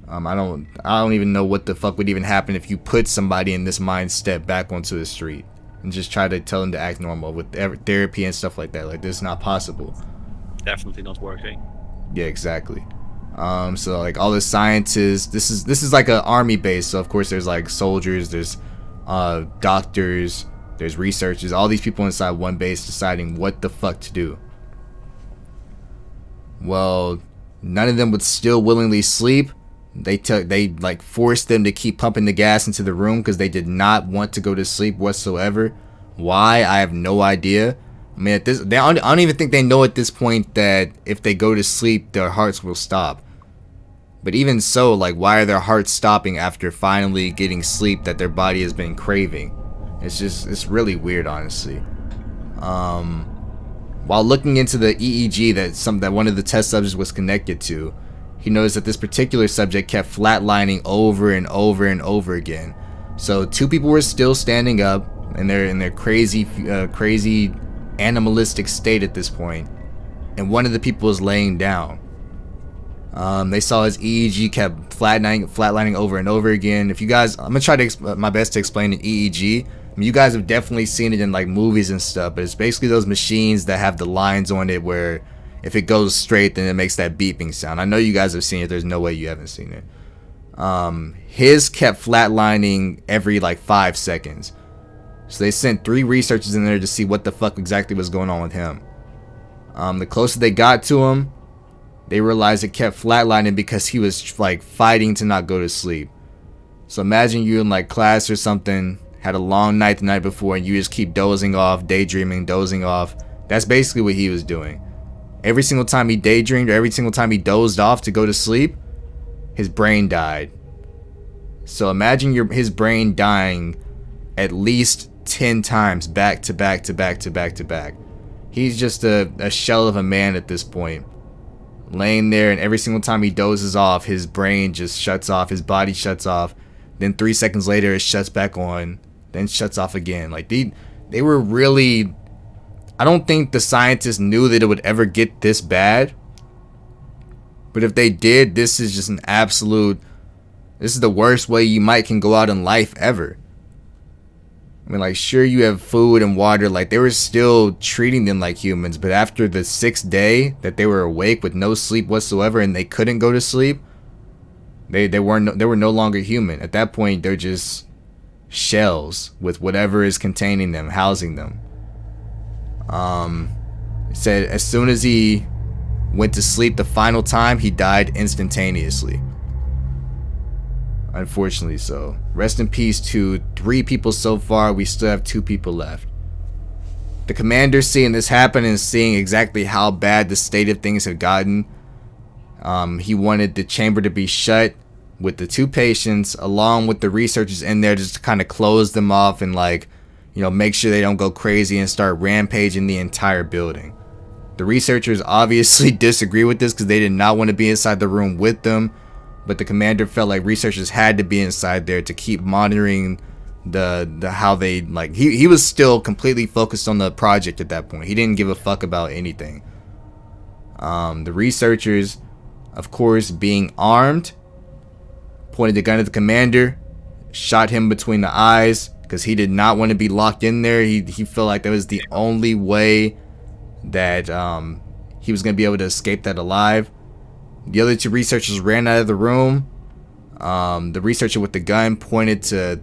I don't even know what the fuck would even happen if you put somebody in this mindset back onto the street and just try to tell them to act normal with therapy and stuff like that. Like, this is not possible. Definitely not working. Yeah, exactly. So like all the scientists, this is like an army base, so of course there's like soldiers, there's doctors, there's researchers, all these people inside one base deciding what the fuck to do. Well, none of them would still willingly sleep. They like forced them to keep pumping the gas into the room because they did not want to go to sleep whatsoever. Why? I have no idea. I mean, I don't even think they know at this point that if they go to sleep, their hearts will stop. But even so, like, why are their hearts stopping after finally getting sleep that their body has been craving? It's really weird, honestly. While looking into the EEG that one of the test subjects was connected to, he noticed that this particular subject kept flatlining over and over and over again. So 2 people were still standing up, and they're in their crazy animalistic state at this point, and one of the people was laying down. They saw his EEG kept flatlining over and over again. If you guys, I'm gonna try to my best to explain an EEG. I mean, you guys have definitely seen it in like movies and stuff, but it's basically those machines that have the lines on it where if it goes straight, then it makes that beeping sound. I know you guys have seen it. There's no way you haven't seen it. His kept flatlining every like 5 seconds. So they sent 3 researchers in there to see what the fuck exactly was going on with him. The closer they got to him, they realized it kept flatlining because he was like fighting to not go to sleep. So imagine you in like class or something, had a long night the night before, and you just keep dozing off, daydreaming, dozing off. That's basically what he was doing. Every single time he daydreamed or every single time he dozed off to go to sleep, his brain died. So imagine his brain dying at least 10 times back to back to back to back to back. He's just a shell of a man at this point, laying there, and every single time he dozes off, his brain just shuts off, his body shuts off, then 3 seconds later it shuts back on, then shuts off again. Like they were really, I don't think the scientists knew that it would ever get this bad, but if they did, this is just an absolute This is the worst way you might can go out in life ever. I mean, like, sure, you have food and water. Like, they were still treating them like humans. But after the 6th day that they were awake with no sleep whatsoever and they couldn't go to sleep, they were no longer human. At that point, they're just shells with whatever is containing them, housing them. It said as soon as he went to sleep the final time, he died instantaneously. Unfortunately so. Rest in peace to 3 people so far. We still have 2 people left. The commander seeing this happen and seeing exactly how bad the state of things had gotten, he wanted the chamber to be shut with the 2 patients along with the researchers in there, just to kind of close them off and, like, you know, make sure they don't go crazy and start rampaging the entire building. The researchers obviously disagree with this because they did not want to be inside the room with them, but the commander felt like researchers had to be inside there to keep monitoring the how they, like, he was still completely focused on the project at that point. He didn't give a fuck about anything. The researchers, of course, being armed, pointed the gun at the commander, shot him between the eyes because he did not want to be locked in there. He felt like that was the only way that he was going to be able to escape that alive. The other 2 researchers ran out of the room. The researcher with the gun pointed to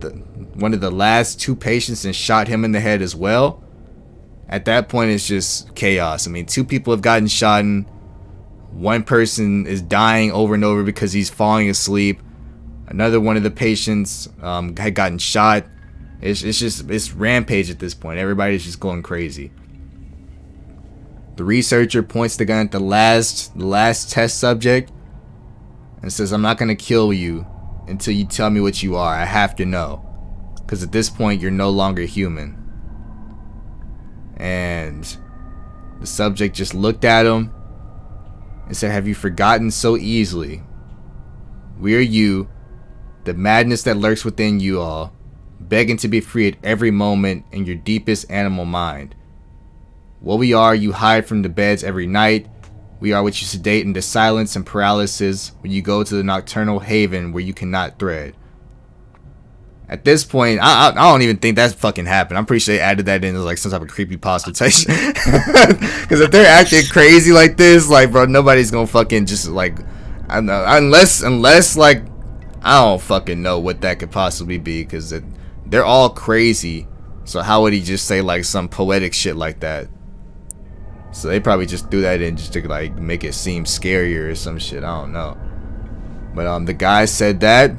one of the last 2 patients and shot him in the head as well. At that point, it's just chaos. I mean, 2 people have gotten shot. One person is dying over and over because he's falling asleep. Another one of the patients had gotten shot. It's rampage at this point. Everybody's just going crazy. The researcher points the gun at the last test subject and says, "I'm not going to kill you until you tell me what you are. I have to know. Because at this point, you're no longer human." And the subject just looked at him and said, "Have you forgotten so easily? We are you, the madness that lurks within you all, begging to be free at every moment in your deepest animal mind. What we are, you hide from the beds every night. We are what you sedate into silence and paralysis when you go to the nocturnal haven where you cannot thread." At this point, I don't even think that's fucking happened. I'm pretty sure they added that in as like some type of creepypasta type shit. Because if they're acting crazy like this, like, bro, nobody's gonna fucking just, like, I don't know, unless like, I don't fucking know what that could possibly be, because they're all crazy. So how would he just say like some poetic shit like that? So they probably just threw that in just to, like, make it seem scarier or some shit. I don't know. But the guy said that.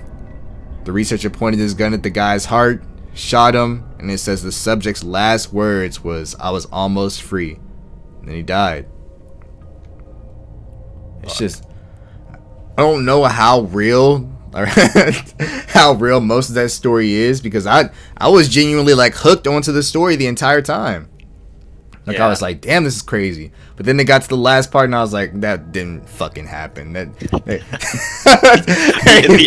The researcher pointed his gun at the guy's heart, shot him, and it says the subject's last words was, "I was almost free." And then he died. It's just, I don't know how real how real most of that story is, because I was genuinely, like, hooked onto the story the entire time. Like, yeah. I was like, damn, this is crazy. But then they got to the last part, and I was like, that didn't fucking happen. The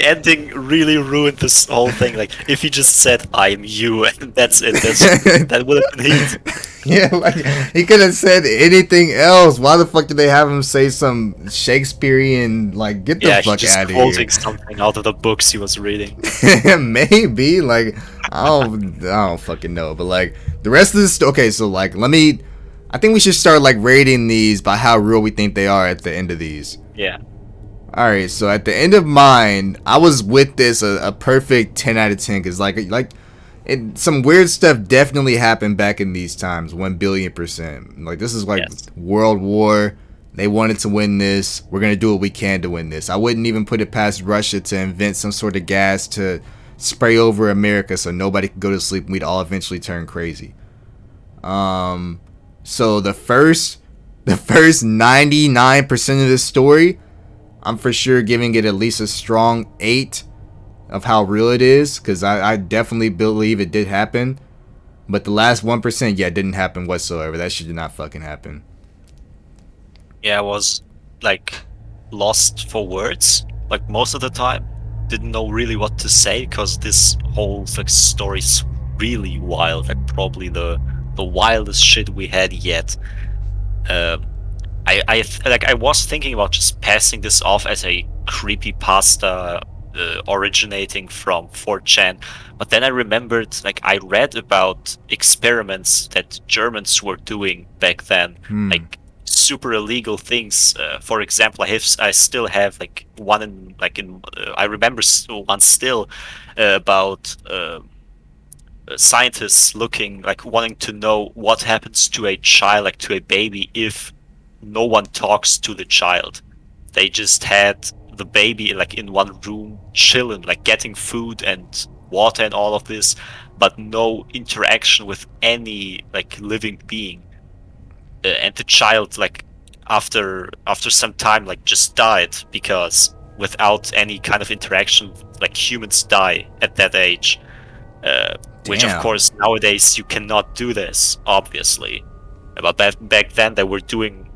ending really ruined this whole thing. Like, if he just said, "I'm you," and that's it, that would have been it. Yeah, like, he could have said anything else. Why the fuck did they have him say some Shakespearean, like, get the fuck out of here? Quoting something out of the books he was reading. Maybe, like, I don't fucking know. But, like, the rest of this, okay, so, like, I think we should start, like, rating these by how real we think they are at the end of these. Yeah. Alright, so at the end of mine, I was with this a perfect 10 out of 10, because, some weird stuff definitely happened back in these times, 1 billion %. Like, this is like World War. They wanted to win this. We're going to do what we can to win this. I wouldn't even put it past Russia to invent some sort of gas to spray over America so nobody could go to sleep and we'd all eventually turn crazy. So the first 99% of this story, I'm for sure giving it at least a strong 8 of how real it is, because I definitely believe it did happen. But the last 1%, yeah, it didn't happen whatsoever. That shit did not fucking happen. Yeah, I was, like, lost for words, like, most of the time. Didn't know really what to say, because this whole, like, story's really wild. Like, probably the wildest shit we had yet. I was thinking about just passing this off as a creepypasta originating from 4chan. But then I remembered, like, I read about experiments that Germans were doing back then, Hmm. like super illegal things. For example, I still have like one in like in I remember one still about scientists looking like wanting to know what happens to a child, like to a baby, if no one talks to the child. They just had the baby like in one room chilling, like getting food and water and all of this, but no interaction with any like living being. And the child, like, after some time, like, just died, because without any kind of interaction, like, humans die at that age. Which of Damn. course nowadays you cannot do this, obviously. But back then they were doing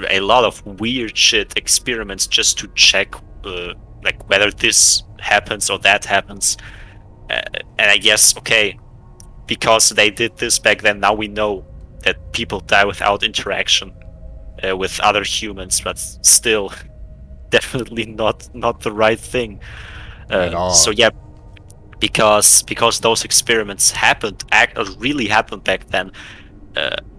a lot of weird shit experiments just to check, like, whether this happens or that happens. And I guess, okay, because they did this back then, now we know that people die without interaction with other humans, but still, definitely not the right thing. At So all. yeah, because those experiments really happened back then.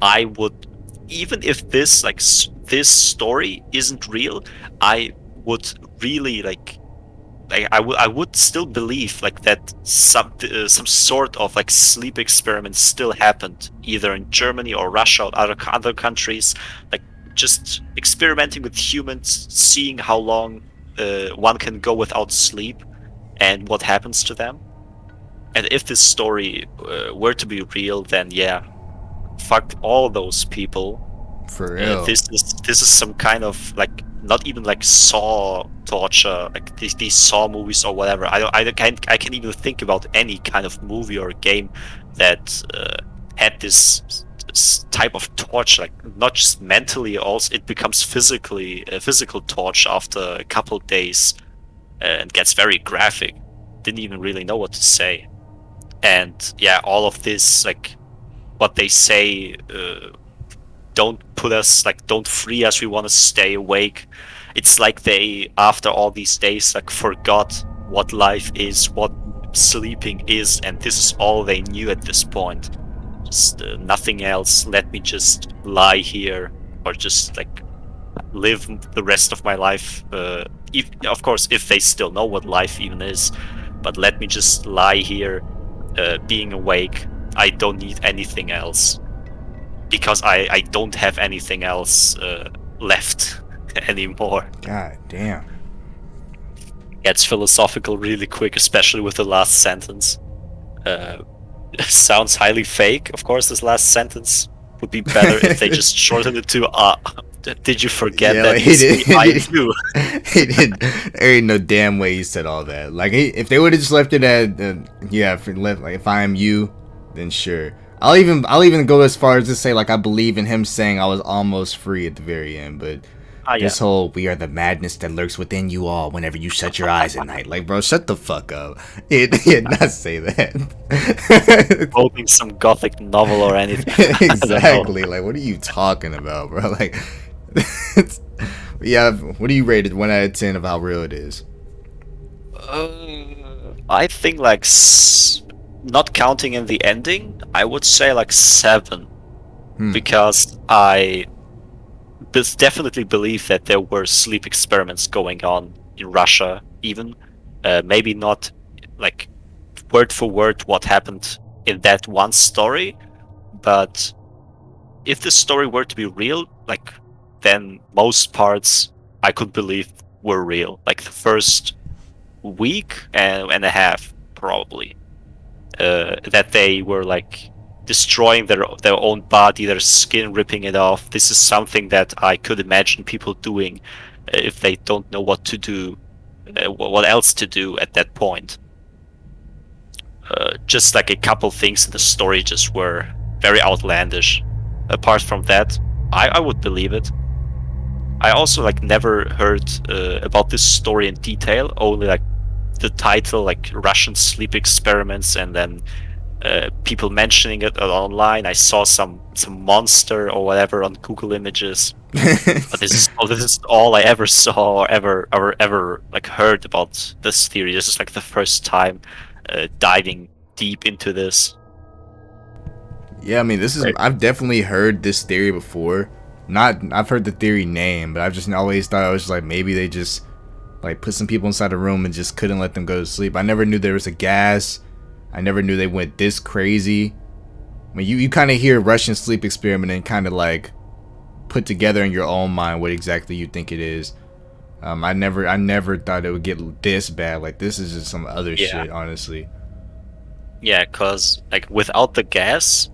I would, even if this like this story isn't real, I would really like I would still believe like that some sort of like sleep experiments still happened either in Germany or Russia or other countries, like just experimenting with humans, seeing how long one can go without sleep and what happens to them. And if this story were to be real, then yeah, fuck all those people. For real. This is some kind of like not even like Saw torture, like these Saw movies or whatever. I can't even think about any kind of movie or game that had this type of torture. Like not just mentally, also it becomes physical torture after a couple days and gets very graphic. Didn't even really know what to say. And yeah, all of this, like what they say, don't put us, like, don't free us, we want to stay awake. It's like they, after all these days, like forgot what life is, what sleeping is, and this is all they knew at this point. Just nothing else. Let me just lie here, or just like live the rest of my life. If, of course, if they still know what life even is, but let me just lie here, being awake. I don't need anything else, because I don't have anything else left anymore. God damn. Gets philosophical really quick, especially with the last sentence. Uh, sounds highly fake. Of course, this last sentence would be better if they just shortened it to did you forget Yeah, that like he it's me? I did. do. He did. There ain't no damn way he said all that. Like, if they would have just left it at, yeah, like if I am you, then sure. I'll even go as far as to say like I believe in him saying I was almost free at the very end, but Ah, yeah. this whole "we are the madness that lurks within you all whenever you shut your eyes at night," like, bro, shut the fuck up. He did not say that. Quoting some gothic novel or anything. I don't know. Exactly. Like, what are you talking about, bro? Like, yeah. What do you rate it 1 out of 10 of how real it is? I think like not counting in the ending, I would say like 7, Hmm. because I definitely believe that there were sleep experiments going on in Russia, even maybe not like word for word what happened in that one story, but if the story were to be real, like, then most parts I could believe were real. Like the first week and a half, probably, that they were like destroying their own body, their skin, ripping it off. This is something that I could imagine people doing if they don't know what to do, what else to do at that point. Just like a couple things in the story just were very outlandish. Apart from that, I would believe it. I also like never heard about this story in detail, only like the title, like Russian sleep experiments, and then people mentioning it online. I saw some monster or whatever on Google Images. But this is all I ever saw or ever like heard about this theory. This is like the first time diving deep into this. Yeah, I mean, Right. I've definitely heard this theory before. Not, I've heard the theory name, but I've just always thought it was like maybe they just like put some people inside a room and just couldn't let them go to sleep. I never knew there was a gas. I never knew they went this crazy. I mean, you kind of hear Russian sleep experiment and kind of like put together in your own mind what exactly you think it is. I never thought it would get this bad. Like, this is just some other Yeah, shit, honestly. yeah, because like without the gas,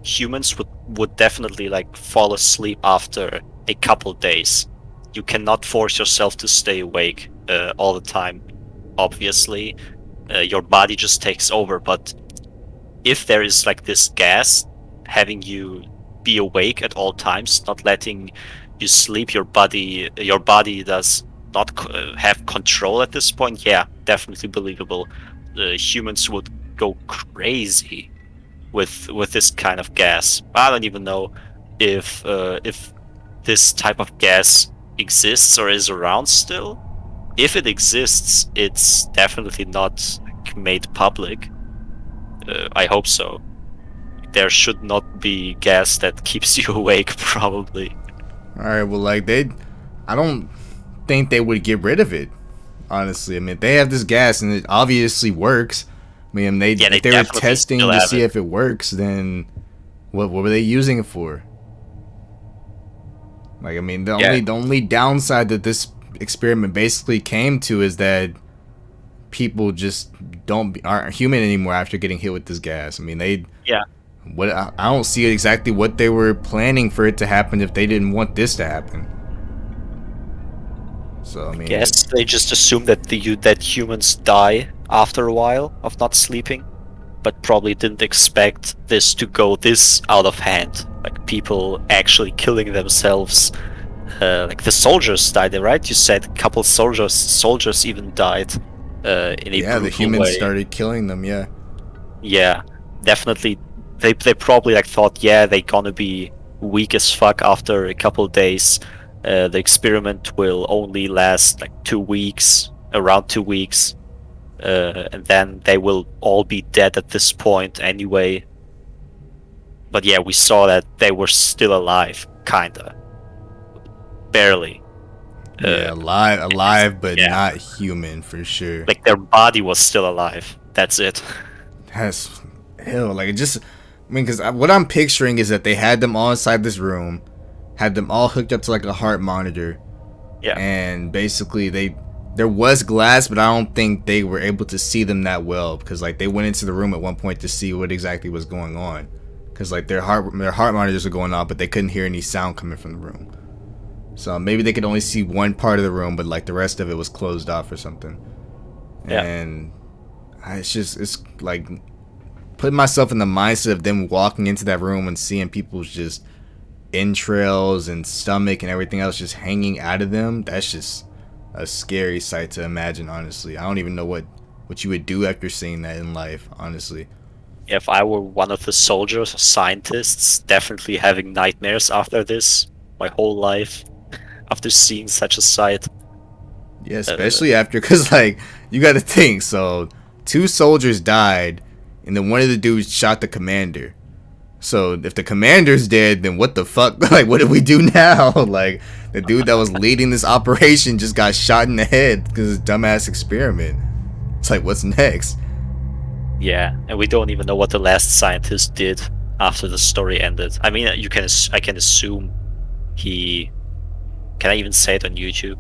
humans would definitely like fall asleep after a couple days. You cannot force yourself to stay awake all the time. Obviously, your body just takes over. But if there is like this gas having you be awake at all times, not letting you sleep, your body does not have control at this point. Yeah, definitely believable. Humans would go crazy with this kind of gas. I don't even know if this type of gas exists or is around still. If it exists, it's definitely not like, made public. I hope so. There should not be gas that keeps you awake, probably. All right, well, like I don't think they would get rid of it. Honestly, I mean, if they have this gas and it obviously works. I mean, Yeah, they if they were definitely still testing to have see it. if it works, then what were they using it for? Like, I mean, Yeah, the only downside that this experiment basically came to is that people just aren't human anymore after getting hit with this gas. I mean, yeah. I don't see exactly what they were planning for it to happen if they didn't want this to happen. So I mean, Guess they just assume that that humans die after a while of not sleeping, but probably didn't expect this to go this out of hand. Like people actually killing themselves. Like the soldiers died, right? You said a couple soldiers even died in a yeah, the brutal humans way. started killing them. Yeah, Yeah, definitely. They probably like thought, yeah, they gonna be weak as fuck after a couple days. The experiment will only last like 2 weeks, around 2 weeks, and then they will all be dead at this point anyway. But yeah, we saw that they were still alive, kinda, barely. Uh, yeah, alive, but yeah, not human for sure. like their body was still alive. That's it. That's hell. Like, it just, I mean, because what I'm picturing is that they had them all inside this room, had them all hooked up to like a heart monitor, Yeah, and basically there was glass, but I don't think they were able to see them that well because like they went into the room at one point to see what exactly was going on, because like their heart monitors were going off, but they couldn't hear any sound coming from the room. So maybe they could only see one part of the room, but like the rest of it was closed off or something. yeah, And it's like putting myself in the mindset of them walking into that room and seeing people's just entrails and stomach and everything else just hanging out of them. That's just a scary sight to imagine, honestly. I don't even know what you would do after seeing that in life, honestly. if I were one of the soldiers or scientists, definitely having nightmares after this, my whole life, after seeing such a sight. Yeah, Uh, especially after, because like you got to think, so two soldiers died and then one of the dudes shot the commander. So if the commander's dead, then what the fuck? Like, what do we do now? Like, the dude that was leading this operation just got shot in the head because of his dumbass experiment. It's like, what's next? yeah, and we don't even know what the last scientist did after the story ended. I mean, I can assume he. Can I even say it on YouTube?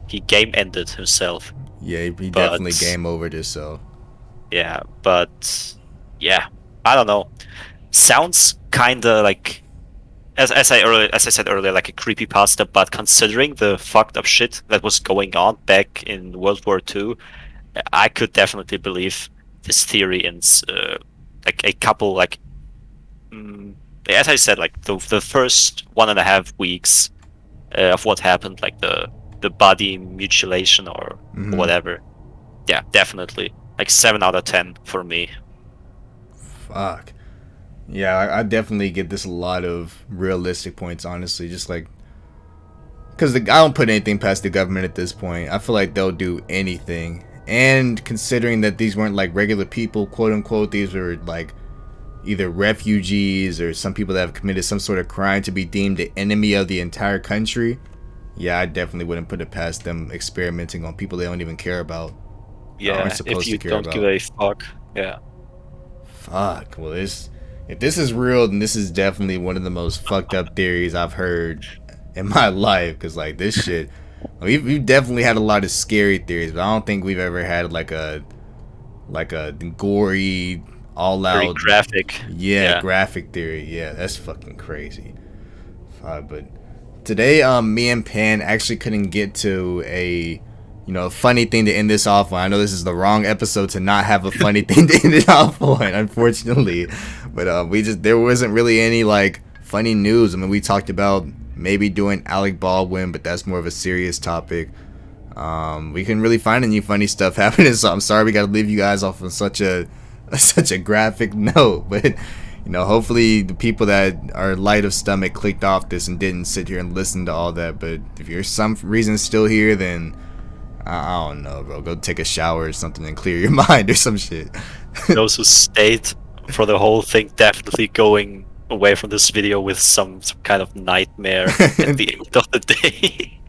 He game ended himself, Yeah, he definitely but game over this. So yeah, but yeah, I don't know. Sounds kind of like as I said earlier, like a creepypasta, but considering the fucked up shit that was going on back in World War II, I could definitely believe this theory in like a couple like as I said, like the first 1.5 weeks of what happened, like the body mutilation or whatever. Yeah, definitely like 7 out of 10 for me. Fuck. Yeah, I definitely get this a lot of realistic points, honestly. Just like, because I don't put anything past the government at this point. I feel like they'll do anything. And considering that these weren't like regular people, quote unquote, these were like either refugees or some people that have committed some sort of crime to be deemed the enemy of the entire country. Yeah, I definitely wouldn't put it past them experimenting on people they don't even care about. Or Yeah, aren't if supposed to you care don't about. give a fuck. Yeah. Fuck. Well, if this is real, then this is definitely one of the most fucked up theories I've heard in my life. Cause like this shit, we've definitely had a lot of scary theories, but I don't think we've ever had like a gory, all Very out, graphic. yeah, Yeah. graphic theory. Yeah, that's fucking crazy. But today, me and Pan actually couldn't get to a funny thing to end this off on. I know this is the wrong episode to not have a funny thing to end it off on, unfortunately. But there wasn't really any like funny news. I mean, we talked about maybe doing Alec Baldwin, but that's more of a serious topic. We couldn't really find any funny stuff happening, so I'm sorry we got to leave you guys off on such a graphic note. But hopefully the people that are light of stomach clicked off this and didn't sit here and listen to all that. But if you're some reason still here, then I don't know, bro. Go take a shower or something and clear your mind or some shit. Those who stayed for the whole thing definitely going away from this video with some kind of nightmare at the end of the day.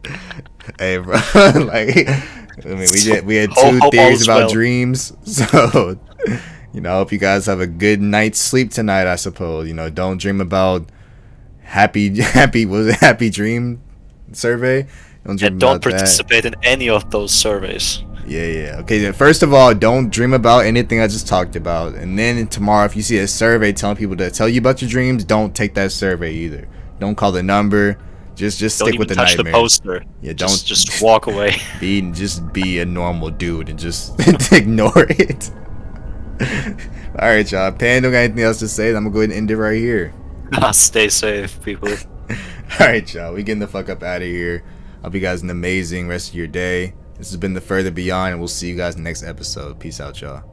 Hey, bro. Like, I mean, we had two Hope theories all's about well. dreams, so I hope you guys have a good night's sleep tonight. I suppose don't dream about happy dream survey. Don't dream And don't about that. participate in any of those surveys. Yeah. Okay, then first of all, don't dream about anything I just talked about. And then tomorrow, if you see a survey telling people to tell you about your dreams, don't take that survey either. Don't call the number. Just Don't stick even with the touch the nightmares. poster. Yeah, Just walk away. be a normal dude and just ignore it. All right, y'all. Pan don't got anything else to say. I'm gonna go ahead and end it right here. Stay safe, people. All right, y'all. We getting the fuck up out of here. Hope you guys an amazing rest of your day. This has been The Further Beyond, and we'll see you guys in the next episode. Peace out, y'all.